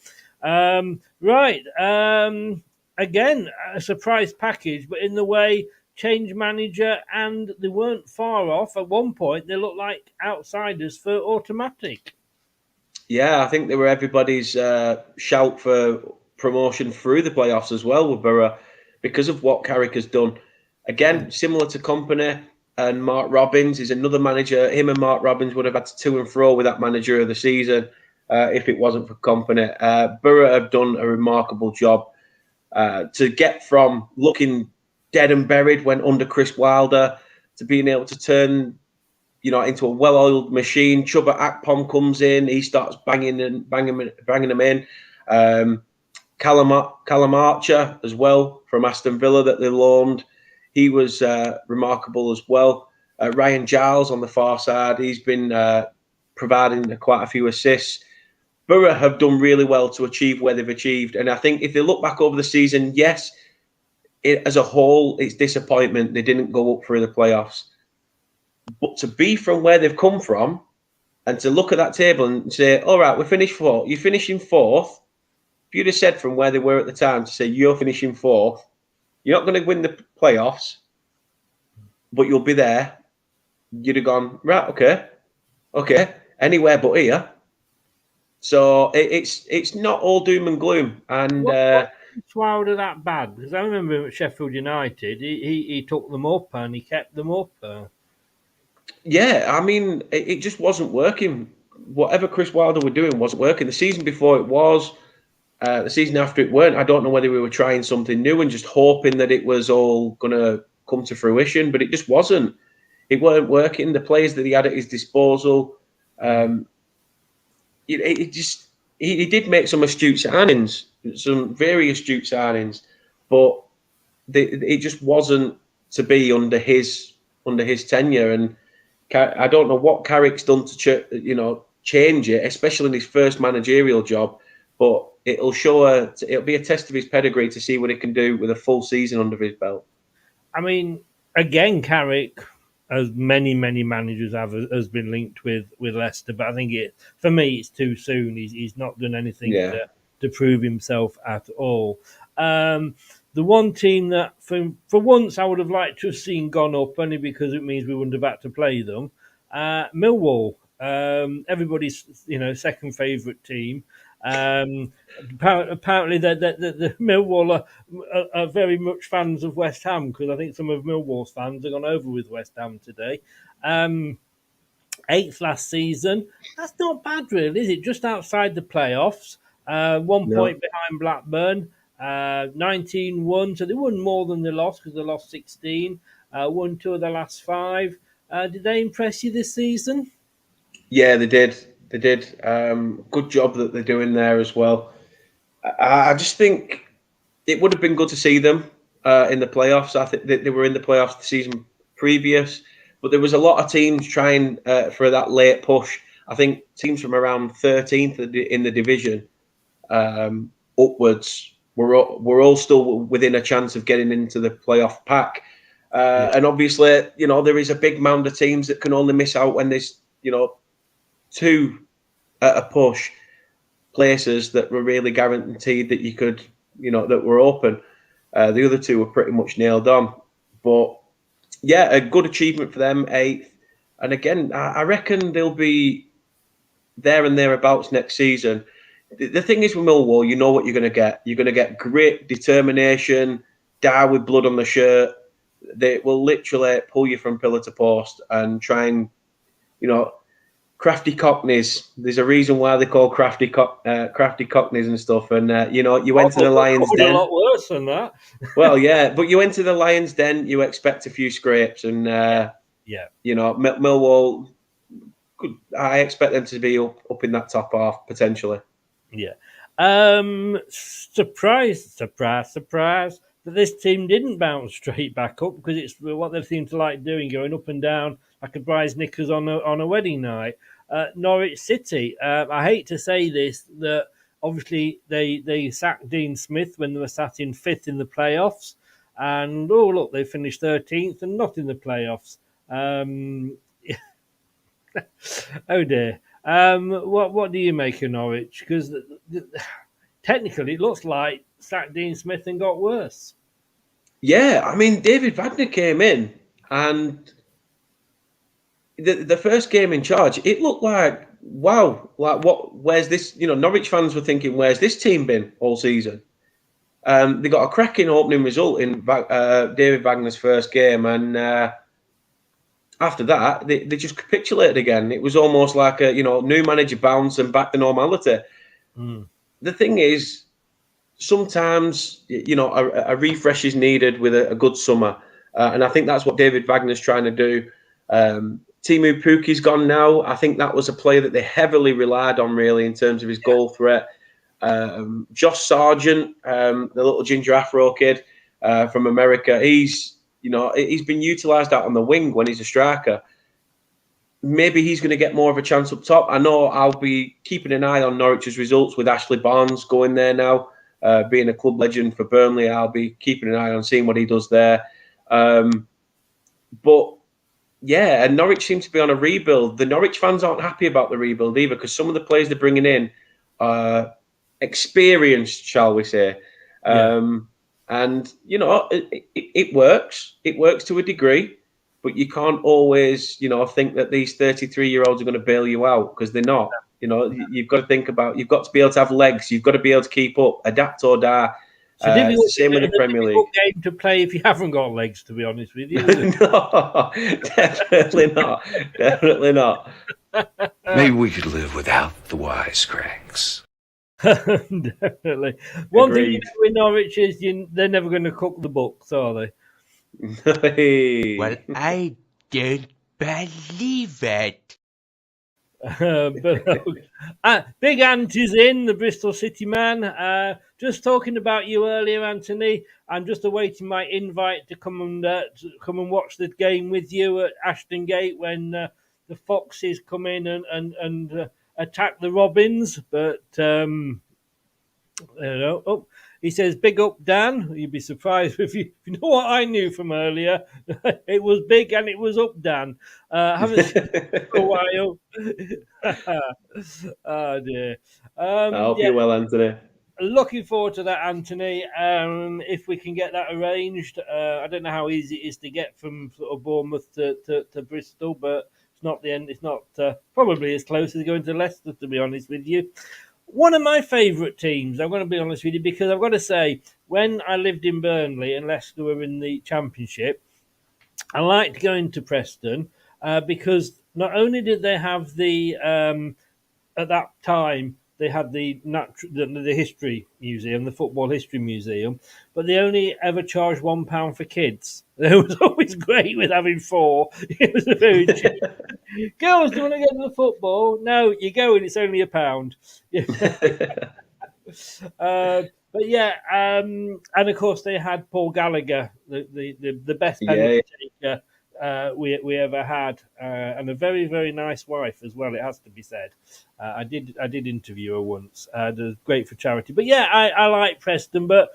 Again, a surprise package, but in the way change manager, and they weren't far off. At one point, they looked like outsiders for automatic. Yeah, I think they were everybody's shout for promotion through the playoffs as well with Borough, because of what Carrick has done. Again, similar to Company and Mark Robbins is another manager. Him and Mark Robbins would have had to and fro with that manager of the season if it wasn't for Company. Borough have done a remarkable job to get from looking dead and buried when under Chris Wilder to being able to turn into a well-oiled machine. Chuba Akpom comes in, he starts banging them in. Callum Archer as well from Aston Villa that they loaned. He was remarkable as well. Ryan Giles on the far side, he's been providing quite a few assists. Borough have done really well to achieve where they've achieved. And I think if they look back over the season, yes, as a whole, it's disappointment. They didn't go up through the playoffs. But to be from where they've come from and to look at that table and say, all right, we're finished fourth. You're finishing fourth. If you'd have said from where they were at the time to say you're finishing fourth, you're not going to win the playoffs, but you'll be there. You'd have gone, right, okay, anywhere but here. So it's not all doom and gloom. And Wilder that bad? Because I remember him at Sheffield United. He took them up and he kept them up. Yeah, I mean, it just wasn't working. Whatever Chris Wilder were doing wasn't working. The season before it was. The season after it weren't. I don't know whether we were trying something new and just hoping that it was all going to come to fruition, but it just wasn't. It weren't working. The players that he had at his disposal, he did make some astute signings, some very astute signings, but it just wasn't to be under his tenure. And I don't know what Carrick's done to change it, especially in his first managerial job, but it'll be a test of his pedigree to see what he can do with a full season under his belt. I mean, again, Carrick, as many managers have, has been linked with Leicester, but I think for me it's too soon. He's not done anything to prove himself at all. The one team that for once I would have liked to have seen gone up, only because it means we wouldn't have had to play them, Millwall. Everybody's second favourite team. Apparently the Millwall are very much fans of West Ham, because I think some of Millwall's fans have gone over with West Ham today. 8th last season. That's not bad, really, is it? Just outside the playoffs. 1 point behind Blackburn. 19-1, so they won more than they lost, because they lost 16. Won 2 of the last 5. Did they impress you this season? Yeah, they did. They did. Good job that they're doing there as well. I just think it would have been good to see them in the playoffs. I think they were in the playoffs the season previous. But there was a lot of teams trying for that late push. I think teams from around 13th in the division upwards were all still within a chance of getting into the playoff pack. And obviously, there is a big mound of teams that can only miss out when there's, 2 at a push places that were really guaranteed that you could, that were open. The other 2 were pretty much nailed on. But yeah, a good achievement for them, 8th. And again, I reckon they'll be there and thereabouts next season. The thing is with Millwall, you know what you're going to get. You're going to get grit, determination, die with blood on the shirt. They will literally pull you from pillar to post and try and, crafty cockneys. There's a reason why they call crafty cockneys and stuff. And, you went to the Lions' Den. A lot worse than that. Well, yeah, but you went to the Lions' Den, you expect a few scrapes. And, Millwall, I expect them to be up in that top half, potentially. Yeah. Surprise that this team didn't bounce straight back up, because it's what they seem to like doing, going up and down like a bride's knickers on a wedding night. Norwich City. I hate to say this, that obviously they sacked Dean Smith when they were sat in 5th in the playoffs, and look, they finished 13th and not in the playoffs. Oh dear. What do you make of Norwich? Because technically it looks like sacked Dean Smith and got worse. Yeah, I mean, David Wagner came in, and the first game in charge, it looked like, wow, like where's this? Norwich fans were thinking, where's this team been all season? They got a cracking opening result in David Wagner's first game, and after that, they just capitulated again. It was almost like a new manager bounce and back to normality. The thing is, sometimes a refresh is needed with a good summer, and I think that's what David Wagner's trying to do. Timu Puki's gone now. I think that was a player that they heavily relied on, really, in terms of his goal threat. Josh Sargent, the little ginger Afro kid from America, he's been utilised out on the wing when he's a striker. Maybe he's going to get more of a chance up top. I know I'll be keeping an eye on Norwich's results with Ashley Barnes going there now. Being a club legend for Burnley, I'll be keeping an eye on seeing what he does there. But yeah, and Norwich seems to be on a rebuild. The Norwich fans aren't happy about the rebuild either, because some of the players they're bringing in are experienced, shall we say. And, it works. It works to a degree, but you can't always, think that these 33-year-olds are going to bail you out, because they're not. You've got to think about, you've got to be able to have legs. You've got to be able to keep up, adapt or die. It's the same with the Premier League. Game to play if you haven't got legs, to be honest with you. No, definitely not. Definitely not. Maybe we could live without the wisecracks. Definitely. One thing you know with Norwich is they're never going to cook the books, are they? Well, I don't believe it. Big Ant is in, the Bristol City man. Just talking about you earlier, Anthony. I'm just awaiting my invite to come and watch the game with you at Ashton Gate when the Foxes come in and attack the Robins. But he says, "Big up, Dan." You'd be surprised if you know what I knew from earlier. It was big and it was up, Dan. Haven't seen it for a while. Oh dear. I hope you're well, Anthony. Looking forward to that, Anthony. If we can get that arranged, I don't know how easy it is to get from sort of Bournemouth to Bristol, but it's not the end. It's not probably as close as going to Leicester, to be honest with you. One of my favourite teams, I'm going to be honest with you, because I've got to say, when I lived in Burnley and Leicester were in the Championship, I liked going to Preston because not only did they have the, at that time, they had the history museum, the football history museum, but they only ever charged £1 for kids. It was always great with having 4. It was a very cheap. Girls, do you want to get to the football? No, you go and it's only £1. But yeah, and of course they had Paul Gallagher, the best penalty taker we ever had, and a very, very nice wife as well. It has to be said. I did interview her once. They're great for charity. But yeah, I like Preston, but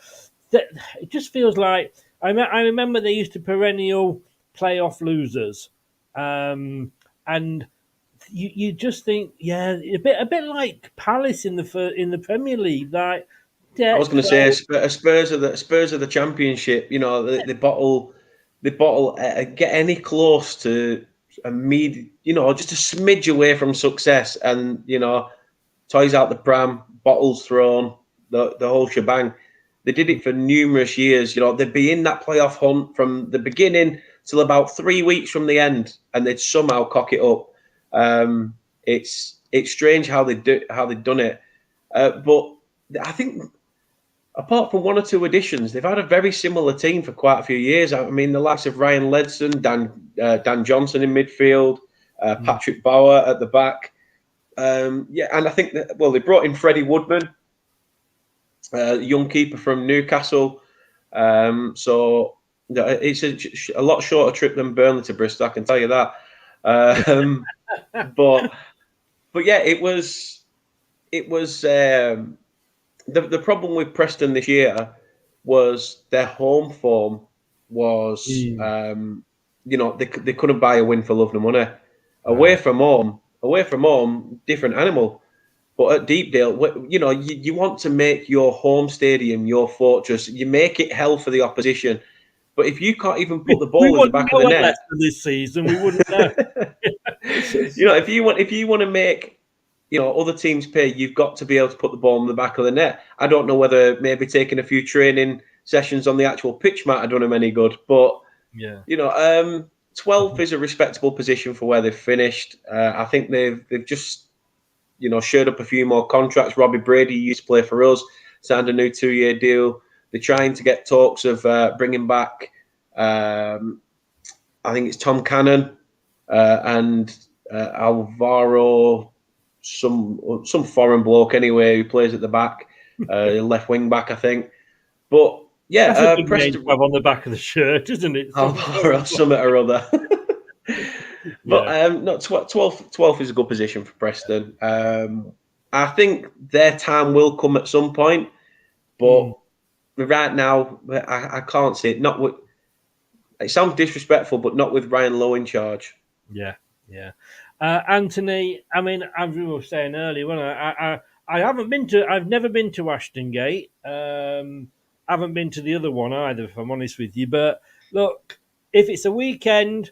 it just feels like I remember they used to perennial playoff losers, and you just think, yeah, a bit like Palace in the Premier League, like. I was going to say Spurs are the Championship. You know, they bottle get any close to just a smidge away from success, and toys out the pram, bottles thrown, the whole shebang. They did it for numerous years. They'd be in that playoff hunt from the beginning till about 3 weeks from the end, and they'd somehow cock it up. It's strange how they'd done it, but I think, apart from one or two additions, they've had a very similar team for quite a few years. I mean, the likes of Ryan Ledson, Dan Johnson in midfield, Patrick Bauer at the back. And I think they brought in Freddie Woodman, young keeper from Newcastle. So it's a lot shorter trip than Burnley to Bristol, I can tell you that. But yeah, it was. The problem with Preston this year was their home form was, they couldn't buy a win for love nor money. Away from home, different animal. But at Deepdale, you want to make your home stadium your fortress. You make it hell for the opposition. But if you can't even put the ball in the back of the net this season, we wouldn't know. If you want to make other teams pay, you've got to be able to put the ball in the back of the net. I don't know whether maybe taking a few training sessions on the actual pitch might have done them any good, but 12th is a respectable position for where they've finished. I think they've just showed up a few more contracts. Robbie Brady used to play for us, signed a new 2-year deal. They're trying to get talks of bringing back. I think it's Tom Cannon and Alvaro. Some foreign bloke anyway who plays at the back, left wing back, I think. But yeah, Preston on the back of the shirt, isn't it? Or something or other. But 12th is a good position for Preston. I think their time will come at some point, but right now I can't see it. Not with. It sounds disrespectful, but not with Ryan Lowe in charge. Yeah. Anthony, I mean, as we were saying earlier, I've never been to Ashton Gate. Haven't been to the other one either, if I'm honest with you. But look, if it's a weekend,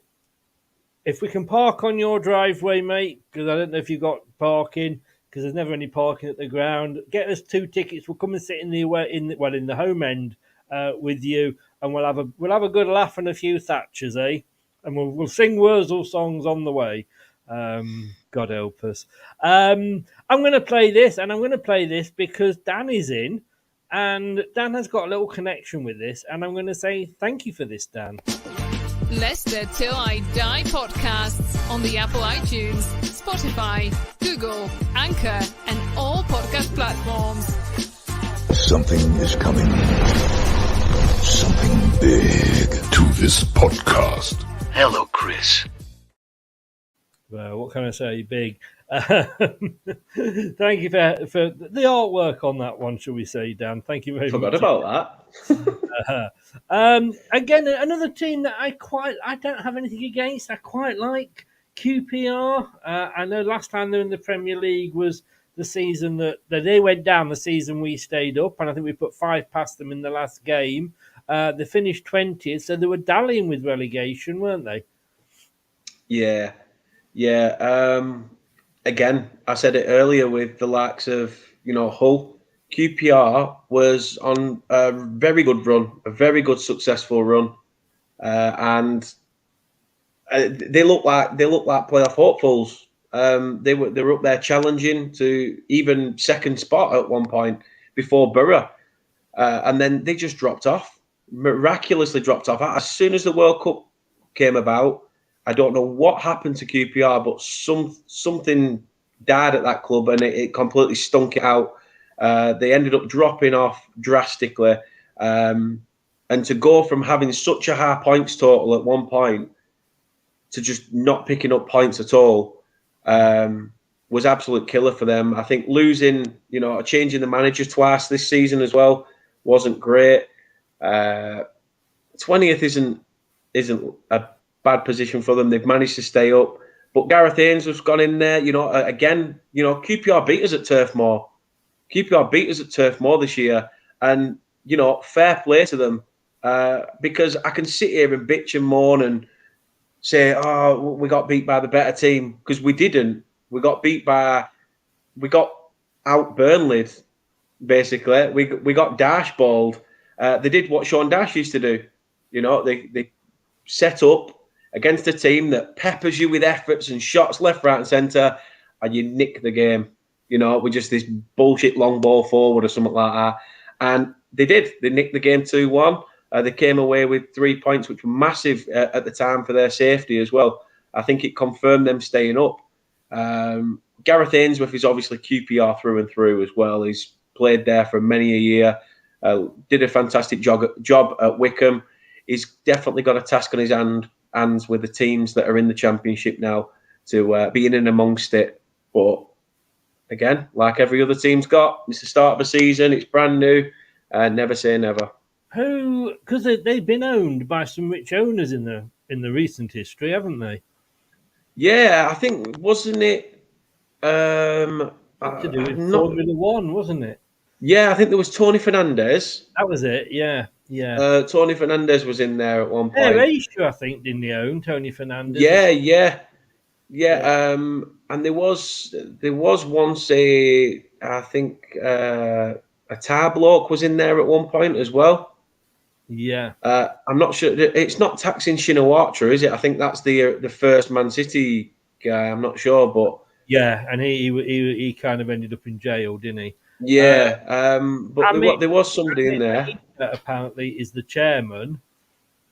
if we can park on your driveway, mate, because I don't know if you've got parking, because there's never any parking at the ground. Get us 2 tickets. We'll come and sit in the home end with you, and we'll have a good laugh and a few Thatchers, eh? And we'll sing Wurzel songs on the way. God help us. I'm going to play this, and I'm going to play this because Dan is in, and Dan has got a little connection with this, and I'm going to say thank you for this, Dan. Leicester Till I Die podcasts on the Apple iTunes, Spotify, Google, Anchor, and all podcast platforms. Something is coming. Something big to this podcast. Hello, Chris. Well, what can I say? Big. Thank you for the artwork on that one, shall we say, Dan? Thank you very much. Forgot about that. Again, another team that I don't have anything against. I quite like QPR. I know last time they were in the Premier League was the season that they went down, the season we stayed up, and I think we put 5 past them in the last game. They finished 20th, so they were dallying with relegation, weren't they? Yeah. Again, I said it earlier with the likes of, Hull. QPR was on a very good run, a very good successful run, and they look like playoff hopefuls. They were up there challenging to even second spot at one point before Borough, and then they just dropped off, miraculously dropped off as soon as the World Cup came about. I don't know what happened to QPR, but something died at that club, and it completely stunk it out. They ended up dropping off drastically, and to go from having such a high points total at one point to just not picking up points at all was absolute killer for them. I think losing, changing the manager twice this season as well wasn't great. 20th isn't a bad position for them. They've managed to stay up. But Gareth Haynes has gone in there, again, QPR beat us at Turf Moor. QPR beat us at Turf Moor this year. And, fair play to them. Because I can sit here and bitch and moan and say, oh, we got beat by the better team. Because we didn't. We got out Burnley, basically. We got dashballed. They did what Sean Dash used to do. They set up against a team that peppers you with efforts and shots left, right, and centre, and you nick the game. With just this bullshit long ball forward or something like that. And they did. They nicked the game 2-1. They came away with 3 points, which were massive at the time for their safety as well. I think it confirmed them staying up. Gareth Ainsworth is obviously QPR through and through as well. He's played there for many a year. Did a fantastic job at Wickham. He's definitely got a task on his hands with the teams that are in the Championship now to be in and amongst it. But again, like every other team's got, it's the start of a season. It's brand new. Never say never. Because they've been owned by some rich owners in the recent history, haven't they? Yeah, I think, wasn't it? To do with Formula One, wasn't it? Yeah, I think there was Tony Fernandez. That was it. Yeah. Tony Fernandez was in there at one point. Asia, I think, didn't he own Tony Fernandez? Yeah. And there was once I think a tar bloke was in there at one point as well. Yeah. I'm not sure. It's not Taksin Shinawatra, is it? I think that's the first Man City guy. I'm not sure, but yeah, and he kind of ended up in jail, didn't he? Yeah. But there was somebody in there that apparently is the chairman.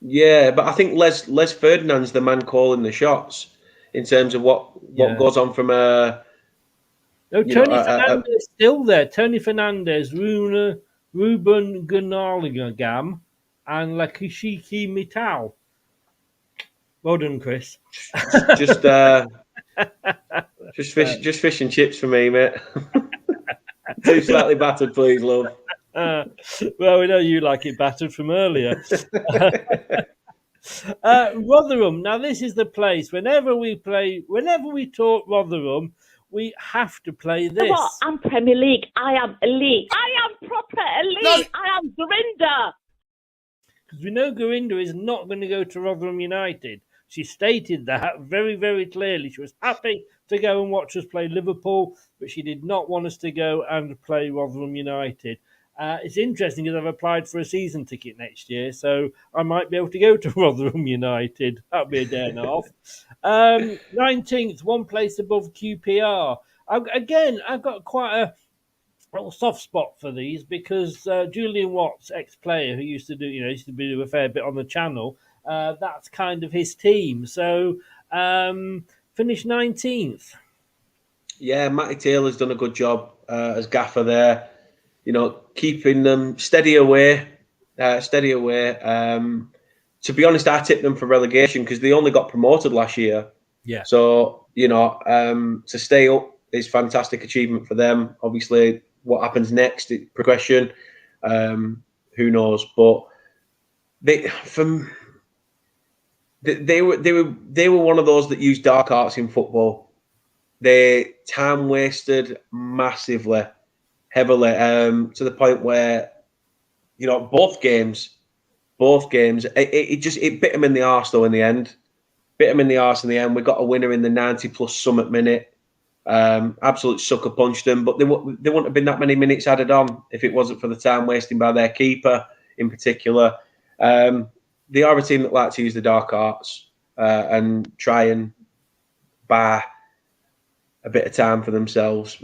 Yeah, but I think Les Ferdinand's the man calling the shots in terms of what goes on from a. No, Tony Fernandez is still there. Tony Fernandez, Ruben Gunalgam, and Lakishiki Mittal. Well done, Chris. Just fish and chips for me, mate. Too slightly battered, please, love. Well, we know you like it battered from earlier. Rotherham. Now, this is the place. Whenever we talk Rotherham, we have to play this. You know what? I'm Premier League. I am elite. I am proper elite. No. I am Gurinder. Because we know Gurinder is not going to go to Rotherham United. She stated that very, very clearly. She was happy to go and watch us play Liverpool, but she did not want us to go and play Rotherham United. It's interesting because I've applied for a season ticket next year, so I might be able to go to Rotherham United. That'll be a day and a half. 19th, one place above QPR. I've got quite a little soft spot for these because Julian Watts, ex-player who used to do a fair bit on the channel, that's kind of his team. So finished 19th. Yeah, Matty Taylor's done a good job as gaffer there. Keeping them steady away. To be honest, I tipped them for relegation because they only got promoted last year. Yeah. So, to stay up is fantastic achievement for them. Obviously, what happens next, progression, who knows? But they were one of those that used dark arts in football. They time wasted massively. Heavily, to the point where, both games, it bit them in the arse though in the end. We got a winner in the 90+ summit minute. Absolute sucker punched them, but there wouldn't have been that many minutes added on if it wasn't for the time wasting by their keeper in particular. They are a team that like to use the dark arts and try and buy a bit of time for themselves.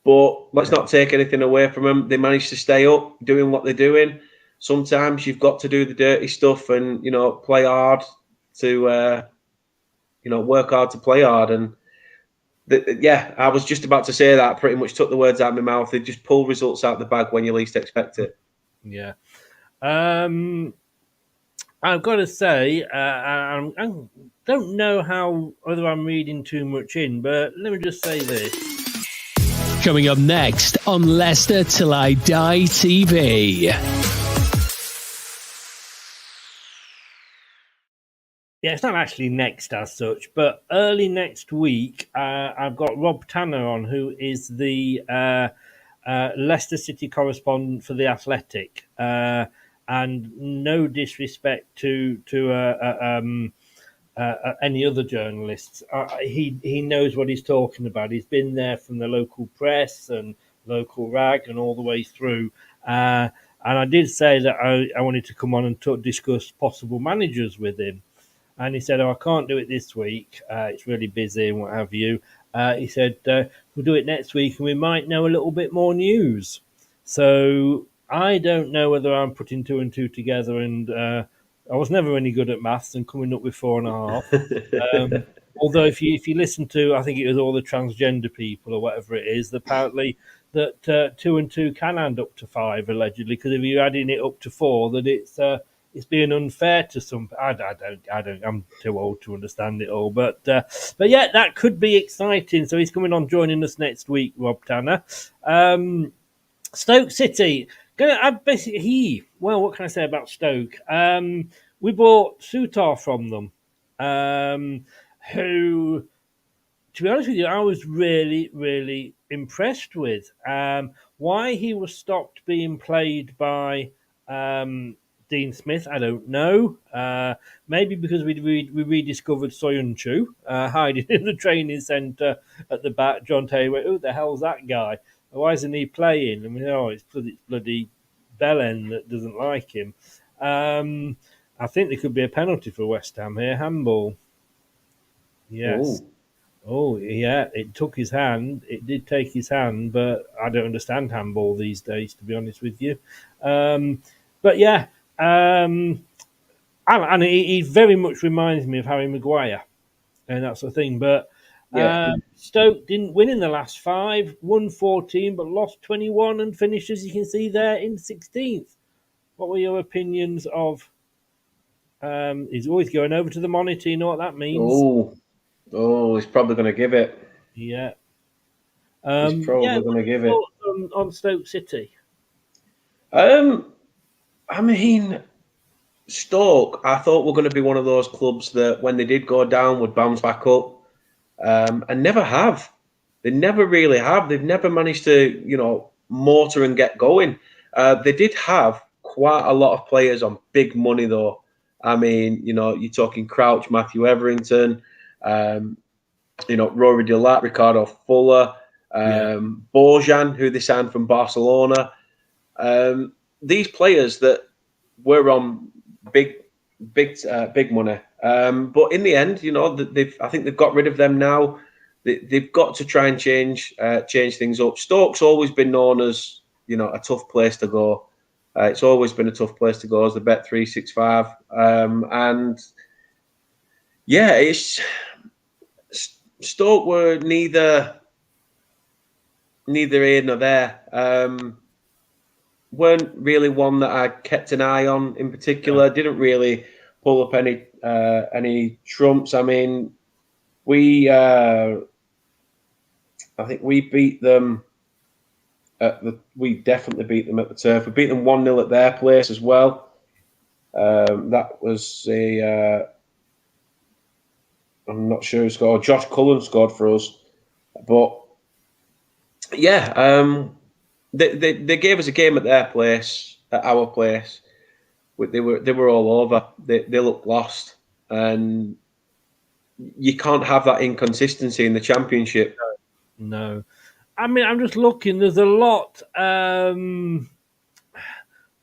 But let's not take anything away from them. They managed to stay up, doing what they're doing. Sometimes you've got to do the dirty stuff and, play hard to, work hard to play hard. And, I was just about to say that. Pretty much took the words out of my mouth. They just pull results out the bag when you least expect it. Yeah. I've got to say, don't don't know whether I'm reading too much in, but let me just say this. Coming up next on Leicester Till I Die TV. Yeah, it's not actually next as such, but early next week, I've got Rob Tanner on, who is the Leicester City correspondent for The Athletic. And no disrespect to any other journalists. He knows what he's talking about. He's been there from the local press and local rag and all the way through. And I did say that I wanted to come on and discuss possible managers with him. And he said, I can't do it this week. It's really busy and what have you. He said, we'll do it next week and we might know a little bit more news. So I don't know whether I'm putting 2 and 2 together, and I was never any good at maths and coming up with 4.5. Although if you listen to, I think it was all the transgender people or whatever it is, apparently that 2 and 2 can add up to 5 allegedly, because if you're adding it up to 4, that it's being unfair to some. I don't. I'm too old to understand it all, but yeah, that could be exciting. So he's coming on, joining us next week, Rob Tanner. Stoke City. What can I say about Stoke? We bought Sutar from them, who, to be honest with you, I was really, really impressed with. Why he was stopped being played by Dean Smith, I don't know. Maybe because we rediscovered Soyuncu hiding in the training centre at the back. John Terry went, who the hell's that guy? Why isn't he playing? I mean, it's bloody Belen that doesn't like him. I think there could be a penalty for West Ham here. Handball. Yes. Oh, yeah, it took his hand. It did take his hand, but I don't understand handball these days, to be honest with you. But yeah, and he very much reminds me of Harry Maguire and that sort of thing. But Stoke didn't win in the last 5, won 14, but lost 21 and finished, as you can see there, in 16th. What were your opinions of... he's always going over to the monitor, you know what that means? Oh, he's probably going to give it. Yeah. He's probably going to give it. On Stoke City? I mean, Stoke, I thought were going to be one of those clubs that when they did go down would bounce back up, and never have. They never really have. They've never managed to, motor and get going. They did have quite a lot of players on big money, though. I mean, you're talking Crouch, Matthew Everington, Rory Delat, Ricardo Fuller, Bojan, who they signed from Barcelona. These players that were on big money. But in the end, I think they've got rid of them now. They've got to try and change things up. Stoke's always been known as, a tough place to go. It's always been a tough place to go as the Bet365. And yeah, Stoke were neither here nor there. Weren't really one that I kept an eye on in particular. Didn't really pull up any trumps. I mean, I think we beat them we definitely beat them at the Turf. We beat them 1-0 at their place as well. That was I'm not sure who scored. Josh Cullen scored for us, but yeah, they gave us a game at their place, at our place. They were all over. They looked lost, and you can't have that inconsistency in the Championship. No. I mean, I'm just looking. There's a lot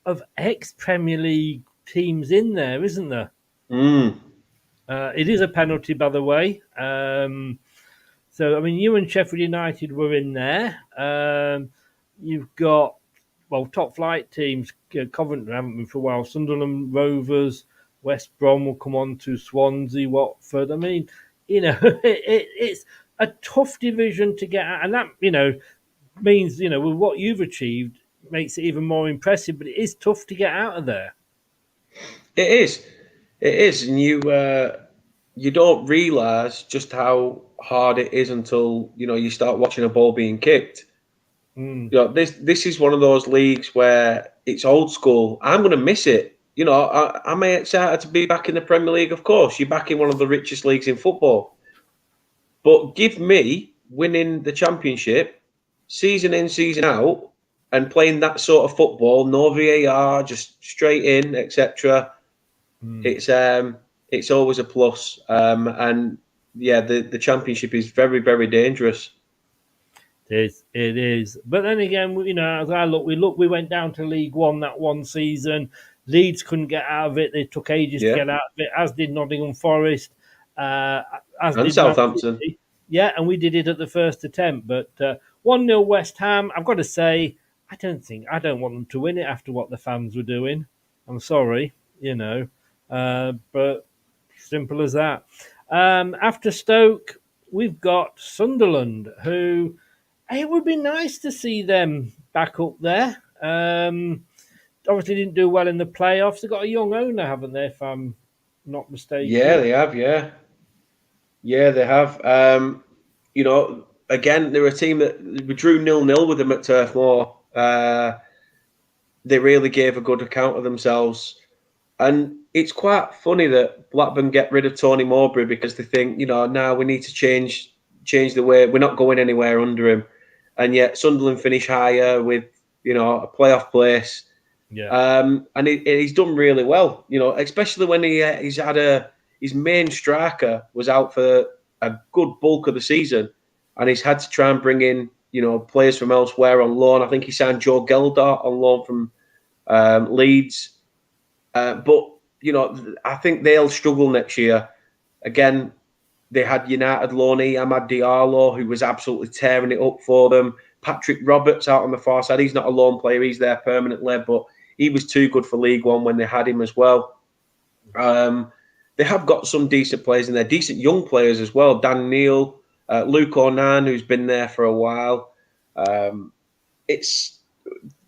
of ex-Premier League teams in there, isn't there? It is a penalty, by the way. So, I mean, you and Sheffield United were in there. You've got, top flight teams. Coventry haven't been for a while. Sunderland Rovers, West Brom will come on to Swansea, Watford. I mean, it's a tough division to get at, and that, means, with what you've achieved, makes it even more impressive, but it is tough to get out of there. It is, and you don't realise just how hard it is until you start watching a ball being kicked. This is one of those leagues where it's old school. I'm going to miss it. I'm excited to be back in the Premier League. Of course, you're back in one of the richest leagues in football. But give me winning the Championship, season in, season out, and playing that sort of football, no VAR, just straight in, etc. It's always a plus. And yeah, the Championship is very, very dangerous. It is. But then again, as I look, we went down to League One that one season. Leeds couldn't get out of it. They took ages to get out of it, as did Nottingham Forest, as and did Southampton. Yeah, and we did it at the first attempt. But 1-0 West Ham, I've got to say, I don't want them to win it after what the fans were doing. I'm sorry, but simple as that. After Stoke, we've got Sunderland, who it would be nice to see them back up there. Obviously didn't do well in the playoffs. They've got a young owner, haven't they, if I'm not mistaken? Yeah, they have, yeah. Yeah, they have. Again, they're a team that we drew 0-0 with them at Turf Moor. They really gave a good account of themselves. And it's quite funny that Blackburn get rid of Tony Mowbray because they think, now we need to change the way. We're not going anywhere under him. And yet Sunderland finish higher with, a playoff place. Yeah. And he's done really well, especially when he's had his main striker was out for a good bulk of the season, and he's had to try and bring in, players from elsewhere on loan. I think he signed Joe Geldart on loan from Leeds. But, I think they'll struggle next year. Again, they had United loanee Amad Diallo, who was absolutely tearing it up for them. Patrick Roberts out on the far side. He's not a loan player. He's there permanently, but he was too good for League One when they had him as well. They have got some decent players in there, decent young players as well. Dan Neal, Luke Onan, who's been there for a while. It's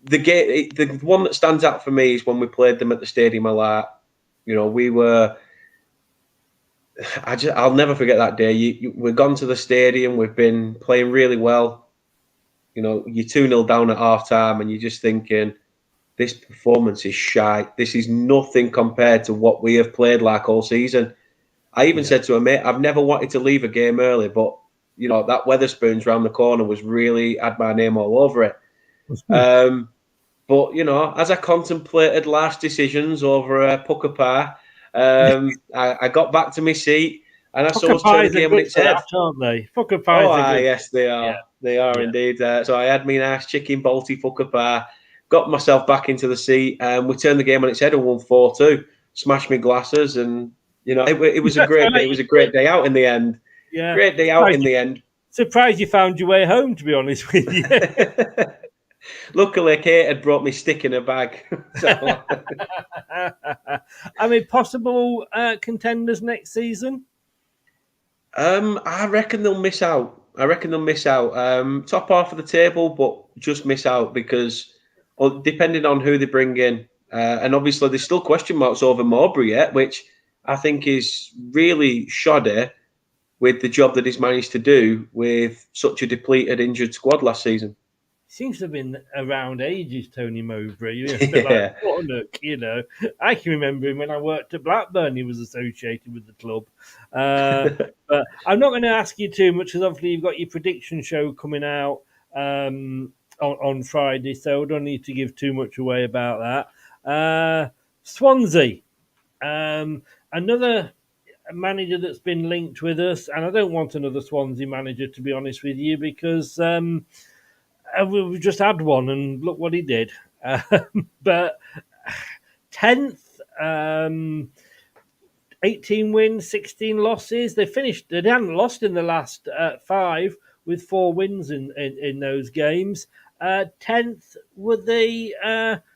the one that stands out for me is when we played them at the Stadium of Light. We were. I'll never forget that day. We've gone to the stadium. We've been playing really well. You're 2-0 down at half time, and you're just thinking, this performance is shite. This is nothing compared to what we have played like all season. I even said to a mate, I've never wanted to leave a game early, but that Wetherspoons round the corner was really had my name all over it. But as I contemplated last decisions over a pucker pie, I got back to my seat and I saw us turn the game on its head. Aren't they? Fucker pies. Yes, they are. Yeah. They are indeed. So I had me nice chicken balty fucker pie, got myself back into the seat, and we turned the game on its head and won 4-2. Smashed me glasses, and it was a great day. It was a great day out in the end. Yeah, great day out in the end. Surprised you found your way home, to be honest with you. Luckily, Kate had brought me stick in a bag. Possible contenders next season? I reckon they'll miss out. Top half of the table, but just miss out because, depending on who they bring in. And obviously, there's still question marks over Mowbray yet, which I think is really shoddy with the job that he's managed to do with such a depleted, injured squad last season. Seems to have been around ages, Tony Mowbray. Like Warnock, I can remember him when I worked at Blackburn. He was associated with the club. But I'm not going to ask you too much because obviously you've got your prediction show coming out on Friday, so I don't need to give too much away about that. Swansea, another manager that's been linked with us, and I don't want another Swansea manager, to be honest with you, because we've just had one, and look what he did. But 10th, 18 wins, 16 losses. They hadn't lost in the last 5 with 4 wins in those games. 10th,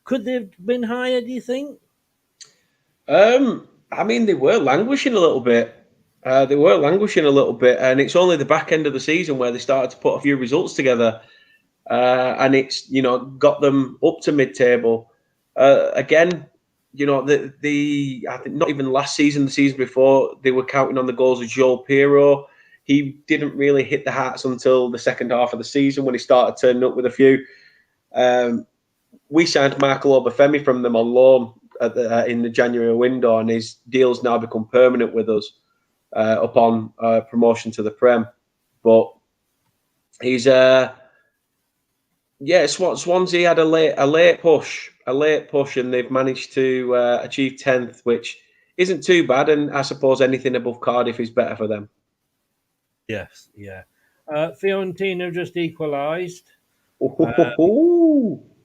could they have been higher, do you think? They were languishing a little bit. And it's only the back end of the season where they started to put a few results together. And it's, got them up to mid-table. Again, I think not even last season, the season before, they were counting on the goals of Joel Pirro. He didn't really hit the Hearts until the second half of the season when he started turning up with a few. We signed Michael Obafemi from them on loan in the January window, and his deal's now become permanent with us upon promotion to the Prem. But he's Swansea had a late push, and they've managed to achieve 10th, which isn't too bad. And I suppose anything above Cardiff is better for them. Yes, yeah. Fiorentina just equalised.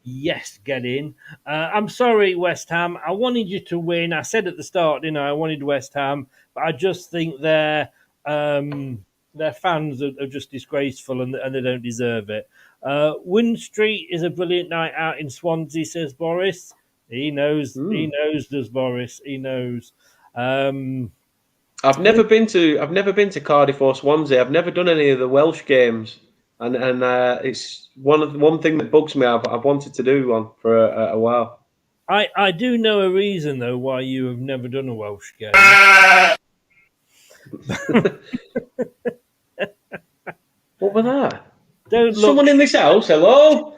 Yes, get in. I'm sorry, West Ham. I wanted you to win. I said at the start, didn't I? I wanted West Ham, but I just think their fans are just disgraceful and they don't deserve it. Wynn Street is a brilliant night out in Swansea, says Boris. He knows. He knows. Does Boris? He knows. I've never been to Cardiff or Swansea. I've never done any of the Welsh games, and it's one thing that bugs me. I've wanted to do one for a while. I do know a reason though why you have never done a Welsh game. What was that? Don't look. Someone in this house. Hello.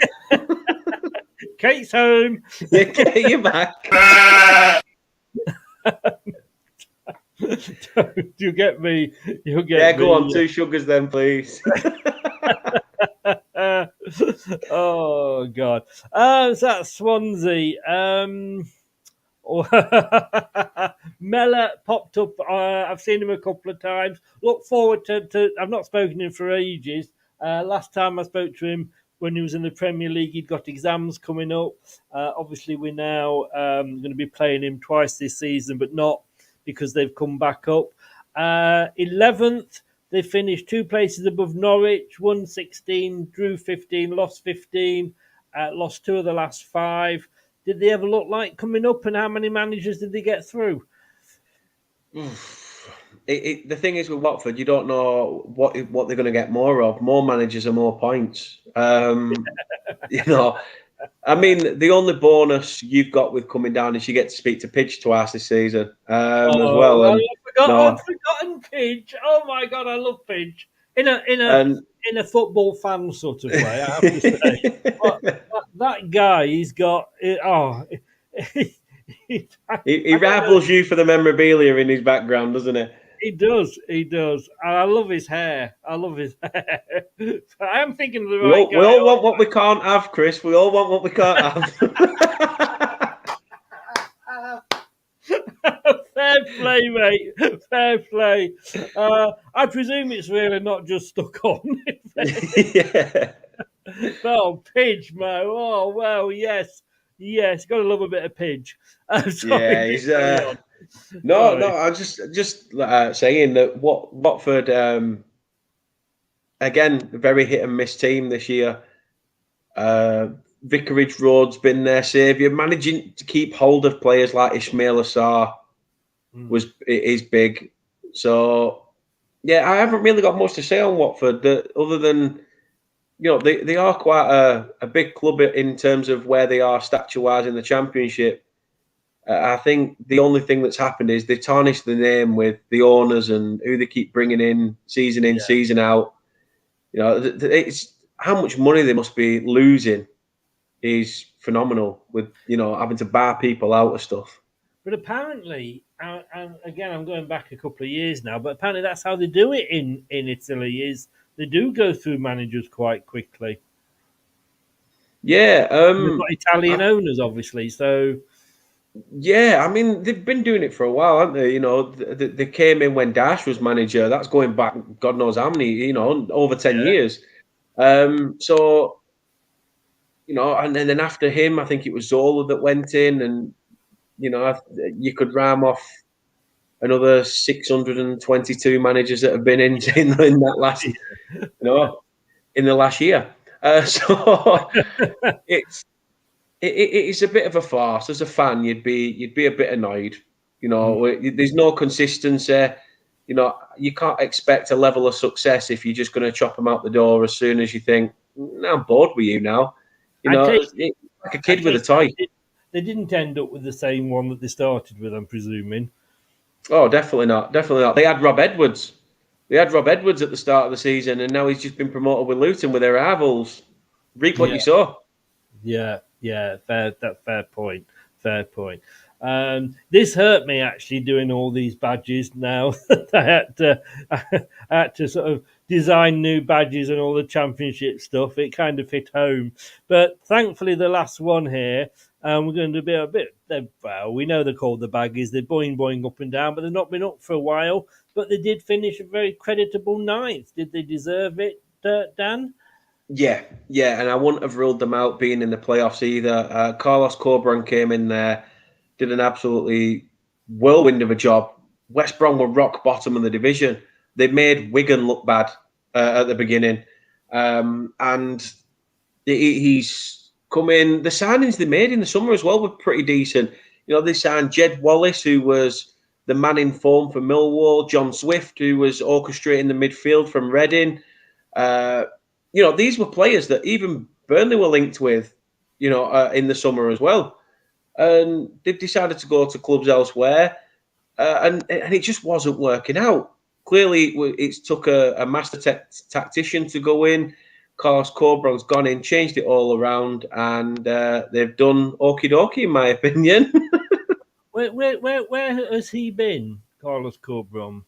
Kate's home. Yeah, Kate, you're back. You get me. You'll get yeah, me. go on. 2 sugars then, please. Oh God. So that's Swansea. Mella popped up. I've seen him a couple of times. Look forward to I've not spoken to him for ages. Last time I spoke to him when he was in the Premier League, he'd got exams coming up. Obviously, we're now going to be playing him twice this season, but not because they've come back up. 11th, they finished 2 places above Norwich, won 16, drew 15, lost 15, lost 2 of the last 5. Did they ever look like coming up, and how many managers did they get through? The thing is with Watford, you don't know what they're going to get more of. More managers are more points. I mean, the only bonus you've got with coming down is you get to speak to Pidge twice this season as well. I've forgotten Pidge. Oh my God, I love Pidge. In a football fan sort of way, I have to say. that guy, he's got. He rivals you for the memorabilia in his background, doesn't he? He does. And I love his hair. I am thinking of the right guy. We all want what we can't have, Chris. We all want what we can't have. Fair play, mate. Fair play. I presume it's really not just stuck on. Yeah. Oh, Pidge, Mo. Oh, well, yes. Yes, got to love a bit of Pidge. Yeah, he's... No, I'm just saying that Watford, again, a very hit and miss team this year. Vicarage Road's been their saviour. Managing to keep hold of players like Ismail Assar is big. So, yeah, I haven't really got much to say on Watford other than, they are quite a big club in terms of where they are stature-wise in the Championship. I think the only thing that's happened is they've tarnished the name with the owners and who they keep bringing in, season out. It's how much money they must be losing is phenomenal with, having to bar people out of stuff. But apparently, and again, I'm going back a couple of years now, but apparently that's how they do it in Italy, is they do go through managers quite quickly. Yeah. They've got Italian owners, obviously, so... Yeah, I mean, they've been doing it for a while, haven't they? They came in when Dash was manager. That's going back, God knows how many, over 10 years. So, and then after him, I think it was Zola that went in, and, you could ram off another 622 managers that have been in that last, in the last year. So it's a bit of a farce. As a fan, you'd be a bit annoyed. There's no consistency. You can't expect a level of success if you're just going to chop them out the door as soon as you think, I'm bored with you now. It's like a kid with a toy. they didn't end up with the same one that they started with, I'm presuming. Oh, definitely not. Definitely not. They had Rob Edwards. They had Rob Edwards at the start of the season, and now he's just been promoted with Luton with their rivals. Reap what you saw. Yeah, fair point. Fair point. This hurt me actually doing all these badges now. I had to sort of design new badges and all the championship stuff. It kind of hit home. But thankfully, the last one here, we're going to be a bit, well, we know they're called the baggies. They're boing up and down, but they've not been up for a while. But they did finish a very creditable ninth. Did they deserve it, Dan? Yeah, and I wouldn't have ruled them out being in the playoffs either. Carlos Corberán came in there, did an absolutely whirlwind of a job. West Brom were rock bottom of the division. They made Wigan look bad at the beginning. And he's come in. The signings they made in the summer as well were pretty decent. You know, they signed Jed Wallace, who was the man in form for Millwall, John Swift, who was orchestrating the midfield from Reading. You know, these were players that even Burnley were linked with, you know, in the summer as well. And they've decided to go to clubs elsewhere. And it just wasn't working out. Clearly, it took a master tactician to go in. Carlos Corberán's gone in, changed it all around, and they've done okie dokie, in my opinion. Where has he been, Carlos Corberán?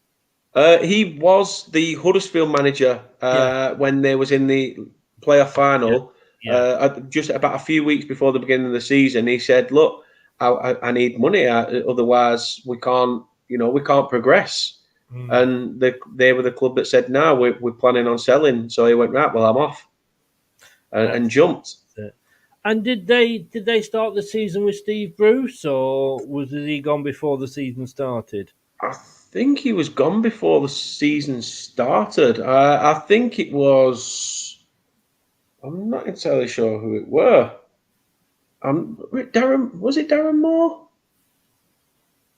He was the Huddersfield manager when they was in the playoff final. Just about a few weeks before the beginning of the season, he said, "Look, I need money. Otherwise, we can't progress." And they were the club that said, "No, we're planning on selling." So he went, "Right, well, I'm off," and jumped. And did they start the season with Steve Bruce, or was he gone before the season started? I think he was gone before the season started. I think it was. I'm not entirely sure who it were. Darren, was it Darren Moore?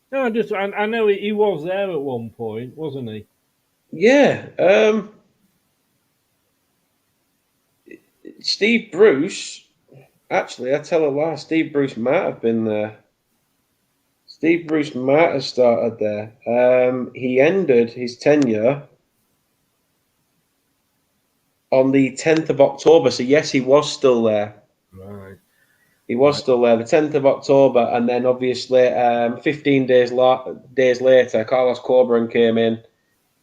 No, I know he was there at one point, wasn't he? Yeah. Steve Bruce. Actually, I tell a lie. Steve Bruce might have been there. Steve Bruce might have started there. He ended his tenure on the 10th of October. So, yes, he was still there. Right. He was still there, the 10th of October. And then, obviously, 15 days later, Carlos Corberán came in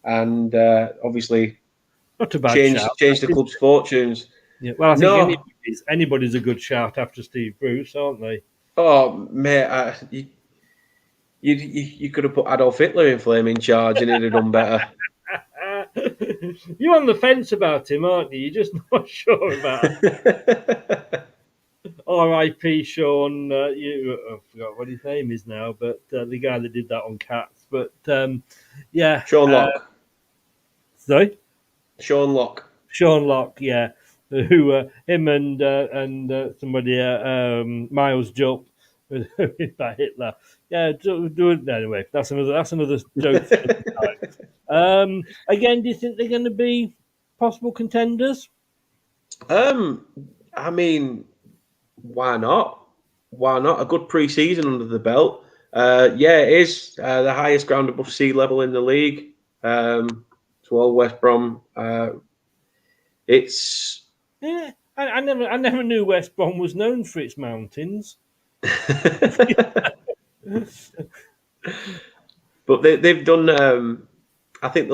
and obviously not a bad changed the club's fortunes. Yeah, well, I think anybody's a good shout after Steve Bruce, aren't they? Oh, mate, you could have put Adolf Hitler in flaming charge and he'd have done better. You're on the fence about him, aren't you? You're just not sure about him. R.I.P. Sean, I forgot what his name is now, but the guy that did that on Cats. But, yeah. Sean Locke. Sorry? Sean Locke, yeah. Who him and somebody Miles Jupp by Hitler. Yeah, do it anyway. That's another joke. Again, do you think they're going to be possible contenders? I mean, why not? Why not? A good pre-season under the belt. Yeah, it is the highest ground above sea level in the league. To all West Brom. It's. Yeah, I never knew West Brom was known for its mountains. But they've done. I think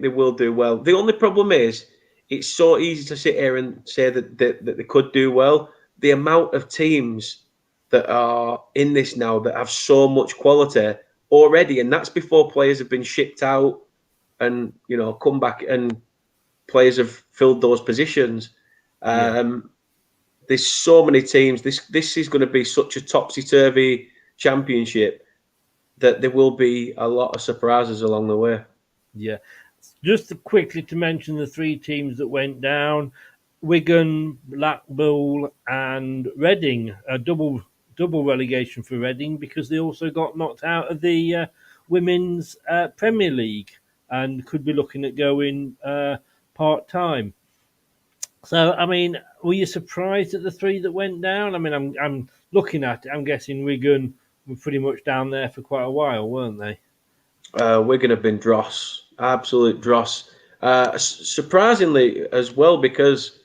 they will do well. The only problem is, it's so easy to sit here and say that they could do well. The amount of teams that are in this now that have so much quality already, and that's before players have been shipped out and come back and players have filled those positions. There's so many teams. This is going to be such a topsy-turvy championship that there will be a lot of surprises along the way. Yeah. Just quickly to mention the three teams that went down: Wigan, Blackpool and Reading. A double relegation for Reading because they also got knocked out of the Women's Premier League and could be looking at going part-time. So, I mean, were you surprised at the 3 that went down? I mean, I'm looking at it. I'm guessing Wigan were pretty much down there for quite a while, weren't they? Wigan have been dross, absolute dross. Surprisingly as well, because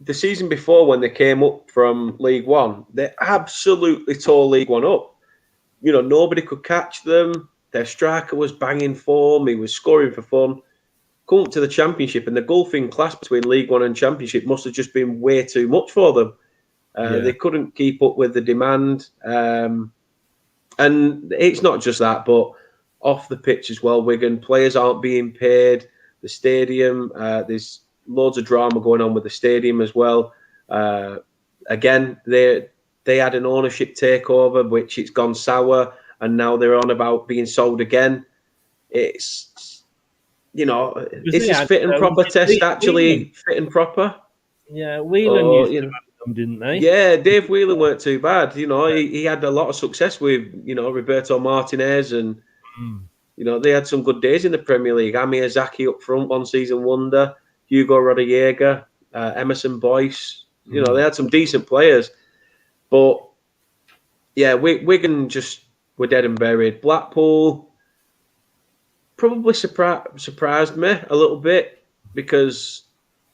the season before when they came up from League One, they absolutely tore League One up. You know, nobody could catch them. Their striker was banging form. He was scoring for fun. Come up to the Championship, and the gulf in class between League One and Championship must have just been way too much for them. They couldn't keep up with the demand. And it's not just that, but off the pitch as well, Wigan players aren't being paid. The stadium, there's loads of drama going on with the stadium as well. Again, they had an ownership takeover, which it's gone sour, and now they're on about being sold again. It's, you know, is this fit and proper test actually fit and proper? Yeah, Whelan used to have them, didn't they? Yeah, Dave Whelan weren't too bad. You know, he had a lot of success with, you know, Roberto Martinez, and you know, they had some good days in the Premier League. Ami Azaki up front, one season wonder. Hugo Rodallega, Emerson Boyce. You know, they had some decent players. But, yeah, Wigan just were dead and buried. Blackpool probably surprised me a little bit, because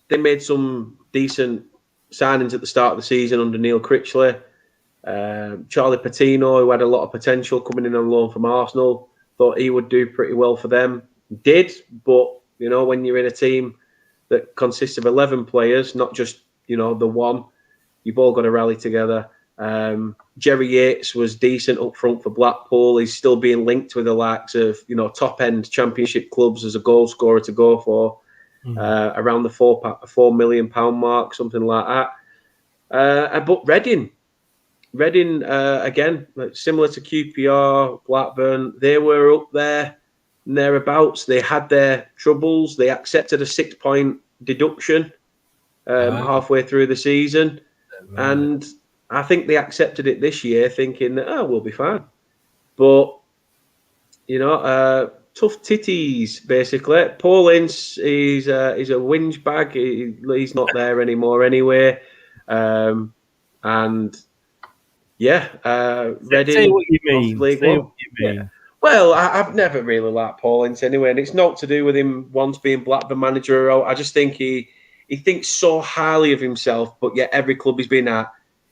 they made some decent signings at the start of the season under Neil Critchley. Charlie Patino, who had a lot of potential coming in on loan from Arsenal, thought he would do pretty well for them. Did, but, you know, when you're in a team that consists of 11 players, not just, you know, the one, you've all got to rally together. Jerry Yates was decent up front for Blackpool. He's still being linked with the likes of, you know, top-end Championship clubs as a goal scorer to go for, around the £4 million mark, something like that. But Reading, again, similar to QPR, Blackburn, they were up there and thereabouts. They had their troubles. They accepted a 6-point deduction halfway through the season. And I think they accepted it this year, thinking that, we'll be fine. But, you know, tough titties, basically. Paul Ince, he's a whinge bag. He's not there anymore anyway. And... yeah, Reading. Say what you mean. Yeah. Well, I've never really liked Paul Ince anyway, and it's not to do with him once being Blackburn manager. I just think he thinks so highly of himself, but yet every club he's been at,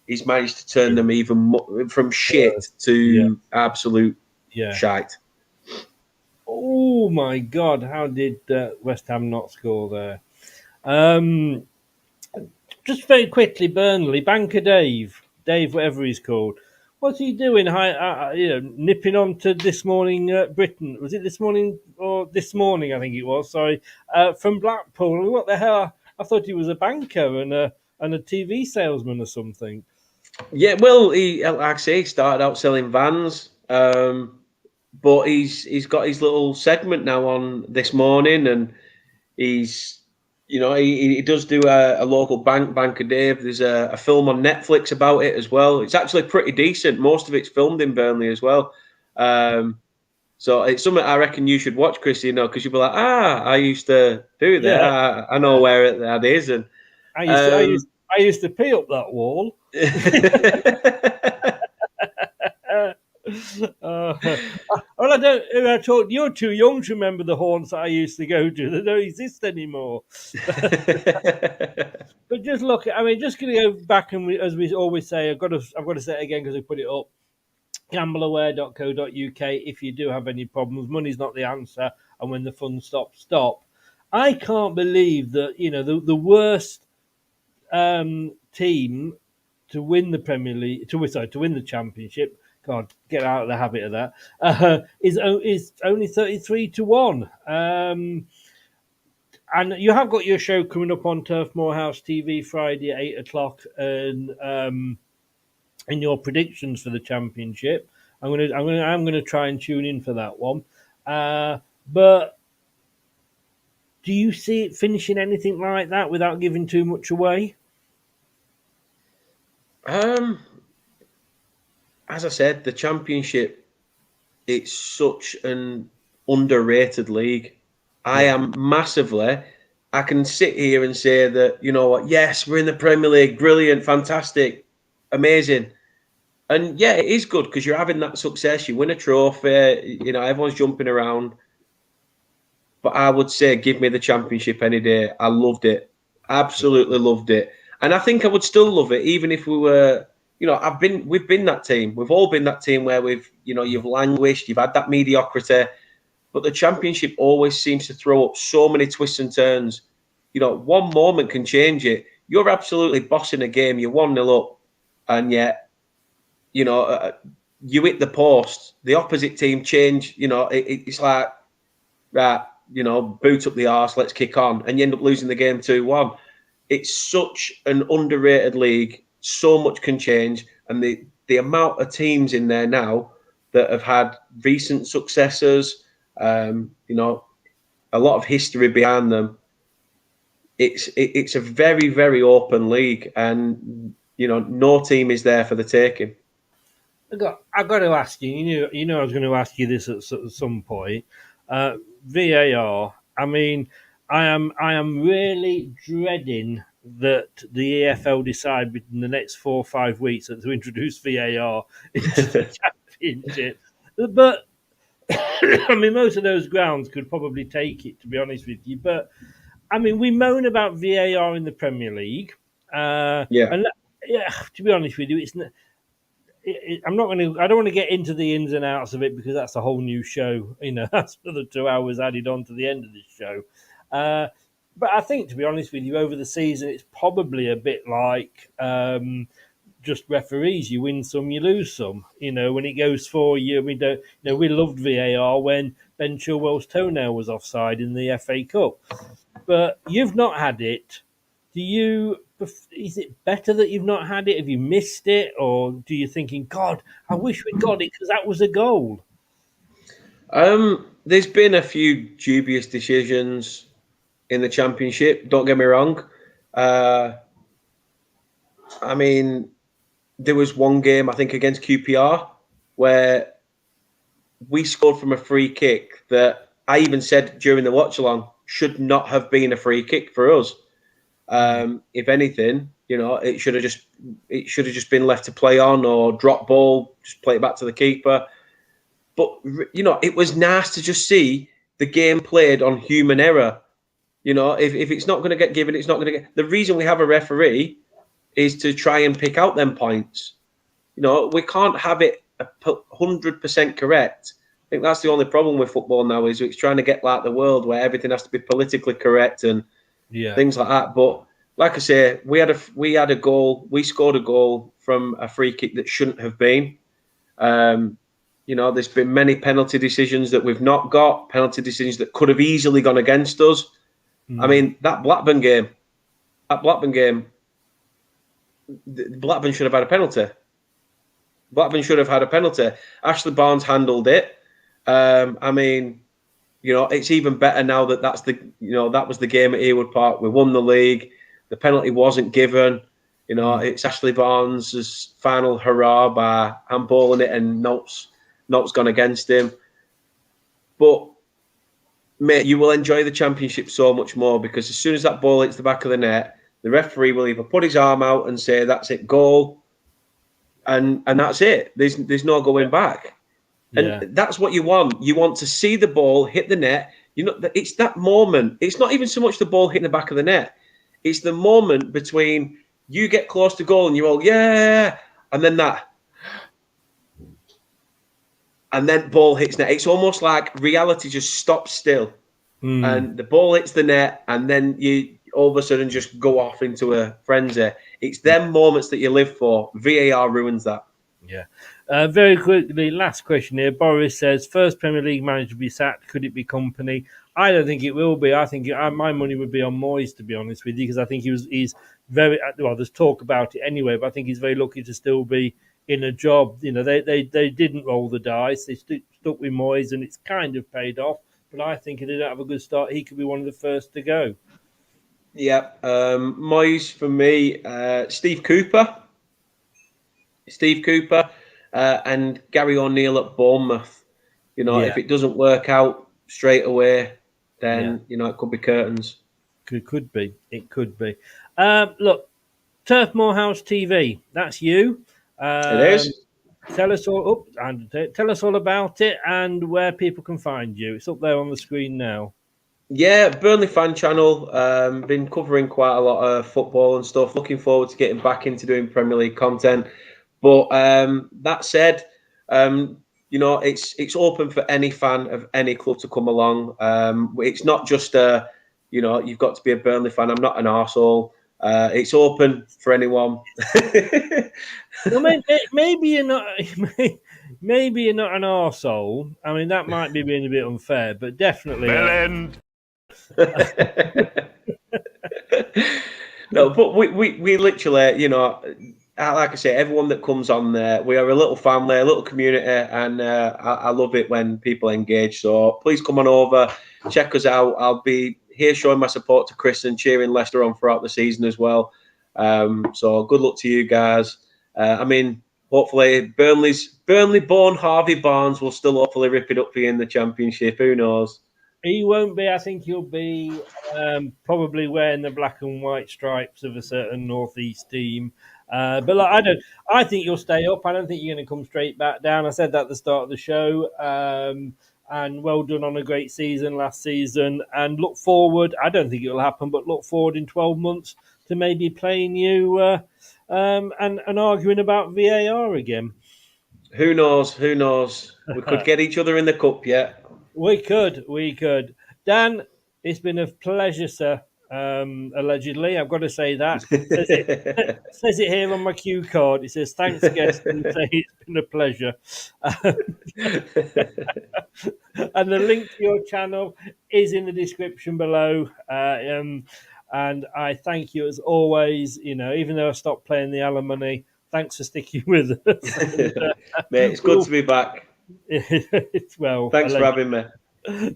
he's managed to turn them even more, from shit to absolute shite. Oh my God! How did West Ham not score there? Just very quickly, Burnley, Banker Dave, whatever he's called. What's he doing? Nipping on to This Morning Britain. Was it this morning or this morning? I think it was. Sorry, from Blackpool. What the hell? I thought he was a banker and a TV salesman or something. Yeah, well, he, like I say, he started out selling vans, but he's got his little segment now on This Morning, and he's. You know, he does do a local Banker Dave. There's a film on Netflix about it as well. It's actually pretty decent. Most of it's filmed in Burnley as well. So it's something I reckon you should watch, Chris, you know, because you'll be like, I used to do that. Yeah. I know where that is. And I used to pee up that wall. Well, I thought you're too young to remember the haunts that I used to go to. They don't exist anymore. But just look, I mean, just going to go back and as we always say, I've got to say it again because we put it up. Gambleaware.co.uk. If you do have any problems, money's not the answer, and when the fun stops, stop. I can't believe that, you know, the worst team to win the Premier League, to win the Championship. God, get out of the habit of that. Is only 33-1. And you have got your show coming up on Turf Moorhouse TV Friday at 8:00, and in your predictions for the Championship, I'm gonna try and tune in for that one. But do you see it finishing anything like that without giving too much away? As I said, the Championship, it's such an underrated league. I am massively, I can sit here and say that, you know what, yes, we're in the Premier League, brilliant, fantastic, amazing. And yeah, it is good because you're having that success. You win a trophy, you know, everyone's jumping around. But I would say, give me the championship any day. I loved it. Absolutely loved it. And I think I would still love it, even if we were, you know, we've been that team. We've all been that team where you've languished, you've had that mediocrity. But the championship always seems to throw up so many twists and turns. You know, one moment can change it. You're absolutely bossing a game. You're 1-0 up. And yet, you know, you hit the post. The opposite team change. You know, it's like, right, you know, boot up the arse, let's kick on. And you end up losing the game 2-1. It's such an underrated league. So much can change. And the amount of teams in there now that have had recent successes, you know, a lot of history behind them. It's a very, very open league, and you know, no team is there for the taking. I got to ask you. You know, I was going to ask you this at some point. VAR. I mean, I am really dreading that the EFL decide within the next 4 or 5 weeks to introduce VAR into the championship. But I mean, most of those grounds could probably take it, to be honest with you. But I mean, we moan about VAR in the Premier League. And to be honest with you, it's. I'm not going to. I don't want to get into the ins and outs of it because that's a whole new show. You know, that's another 2 hours added on to the end of this show. But I think, to be honest with you, over the season, it's probably a bit like just referees. You win some, you lose some. You know, when it goes for you, we don't. You know, we loved VAR when Ben Chilwell's toenail was offside in the FA Cup, but you've not had it. Do you? Is it better that you've not had it? Have you missed it, or do you thinking, God, I wish we got it because that was a goal? There's been a few dubious decisions in the Championship. Don't get me wrong. I mean, there was one game I think against QPR where we scored from a free kick that I even said during the watch along should not have been a free kick for us. If anything, you know, it should have just been left to play on or drop ball, just play it back to the keeper. But you know, it was nice to just see the game played on human error. You know, if it's not going to get given, it's not going to get. The reason we have a referee is to try and pick out them points. You know, we can't have it 100% correct. I think that's the only problem with football now is it's trying to get like the world where everything has to be politically correct and things like that. But like I say, we had a goal. We scored a goal from a free kick that shouldn't have been. You know, there's been many penalty decisions that we've not got, penalty decisions that could have easily gone against us. I mean, Blackburn game, Blackburn should have had a penalty. Blackburn should have had a penalty. Ashley Barnes handled it. I mean, you know, it's even better now that that was the game at Ewood Park. We won the league. The penalty wasn't given. You know, it's Ashley Barnes' final hurrah by handballing it and Not's gone against him. But, mate, you will enjoy the Championship so much more because as soon as that ball hits the back of the net, the referee will either put his arm out and say, that's it, goal. And that's it. There's no going back. And that's what you want. You want to see the ball hit the net. You know, it's that moment. It's not even so much the ball hitting the back of the net. It's the moment between you get close to goal and you're all, yeah, and then that. And then ball hits net. It's almost like reality just stops still. And the ball hits the net and then you all of a sudden just go off into a frenzy. It's them moments that you live for. VAR ruins that. Yeah. Very quickly, last question here. Boris says, first Premier League manager to be sacked. Could it be Company? I don't think it will be. I think my money would be on Moyes, to be honest with you, because I think he's very, well, there's talk about it anyway, but I think he's very lucky to still be in a job. You know, they didn't roll the dice. They stuck with Moyes and it's kind of paid off. But I think if they don't have a good start, he could be one of the first to go. Yeah. Moyes for me, Steve Cooper. And Gary O'Neill at Bournemouth. You know, if it doesn't work out straight away, then, you know, it could be curtains. It could be. It could be. Look, Turf Morehouse TV. That's you. It is. Tell us all. Tell us all about it and where people can find you. It's up there on the screen now. Yeah, Burnley fan channel. Been covering quite a lot of football and stuff. Looking forward to getting back into doing Premier League content. But that said, it's open for any fan of any club to come along. It's not just you've got to be a Burnley fan. I'm not an arsehole. It's open for anyone. Well, maybe you're not. Maybe you're not an arsehole. I mean, that might be being a bit unfair, but definitely. No, but we literally, like I say, everyone that comes on there, we are a little family, a little community, and I love it when people engage. So please come on over, check us out. I'll be here showing my support to Chris and cheering Leicester on throughout the season as well. So good luck to you guys. Hopefully Burnley-born Harvey Barnes will still hopefully rip it up for you in the Championship. Who knows? He won't be. I think he'll be probably wearing the black and white stripes of a certain northeast team. But I think you'll stay up. I don't think you're going to come straight back down. I said that at the start of the show. And well done on a great season last season. And look forward. I don't think it will happen, but look forward in 12 months to maybe playing you and arguing about VAR again. Who knows? Who knows? We could get each other in the cup yet. We could. Dan, it's been a pleasure, sir. Allegedly, I've got to say that. It says it here on my cue card. It says, thanks, guest, and say it's been a pleasure. And the link to your channel is in the description below. And I thank you as always. Even though I stopped playing the alimony, thanks for sticking with us. Mate, it's good to be back. Thanks for having me.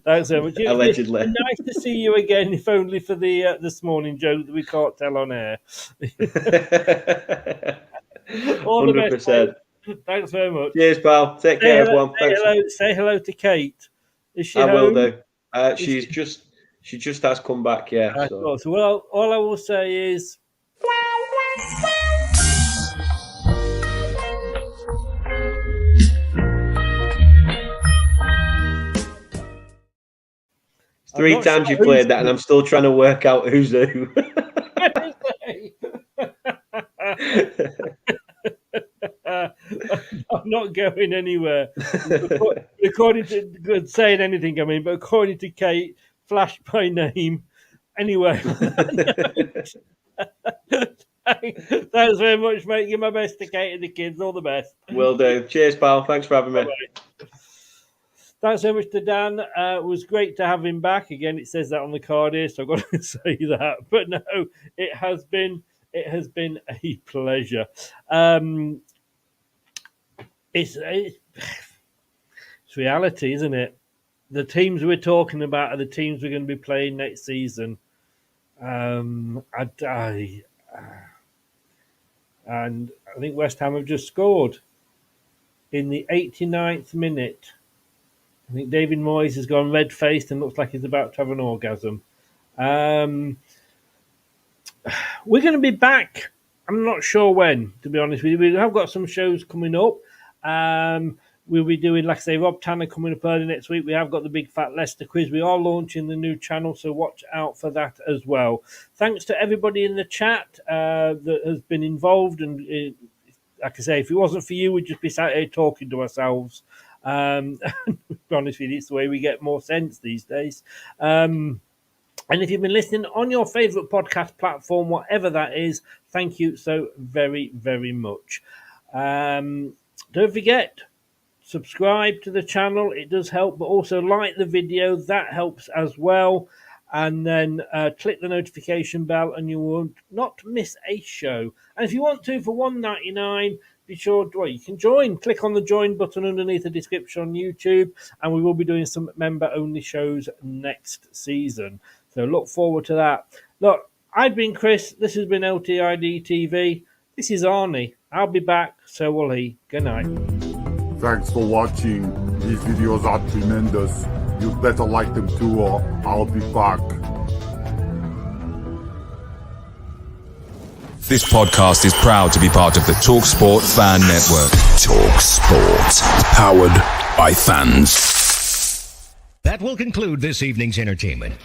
Thanks so much. Allegedly. It's nice to see you again, if only for the this morning joke that we can't tell on air. 100%. Thanks very much. Cheers, pal. Take care, everyone. Say hello to Kate. Is she I home? will do. She just has come back. Yeah. So. Well, all I will say is. Three times you played that, and I'm still trying to work out who's who. I'm not going anywhere. According to saying anything, but according to Kate, flash my name. Anyway. Thanks very much, mate. Give my best to Kate and the kids. All the best. Will do. Cheers, pal. Thanks for having me. Bye-bye. Thanks so much to Dan. It was great to have him back. Again, it says that on the card here, so I've got to say that. But no, it has been a pleasure. It's reality, isn't it? The teams we're talking about are the teams we're going to be playing next season. And I think West Ham have just scored in the 89th minute. I think David Moyes has gone red-faced and looks like he's about to have an orgasm. We're going to be back. I'm not sure when, to be honest with you. We have got some shows coming up. We'll be doing, like I say, Rob Tanner coming up early next week. We have got the Big Fat Leicester quiz. We are launching the new channel, so watch out for that as well. Thanks to everybody in the chat that has been involved. And like I say, if it wasn't for you, we'd just be sat here talking to ourselves. To be honest with you, it's the way we get more sense these days. And if you've been listening on your favourite podcast platform, whatever that is, thank you so very, very much. Don't forget, subscribe to the channel. It does help, but also like the video. That helps as well. And then click the notification bell and you will not miss a show. And if you want to, for $1.99, be sure you can join. Click on the join button underneath the description on YouTube, and we will be doing some member-only shows next season. So look forward to that. Look, I've been Chris. This has been LTID TV. This is Arnie. I'll be back. So will he. Good night. Thanks for watching. These videos are tremendous. You better like them too, or I'll be back. This podcast is proud to be part of the TalkSport Fan Network. TalkSport. Powered by fans. That will conclude this evening's entertainment.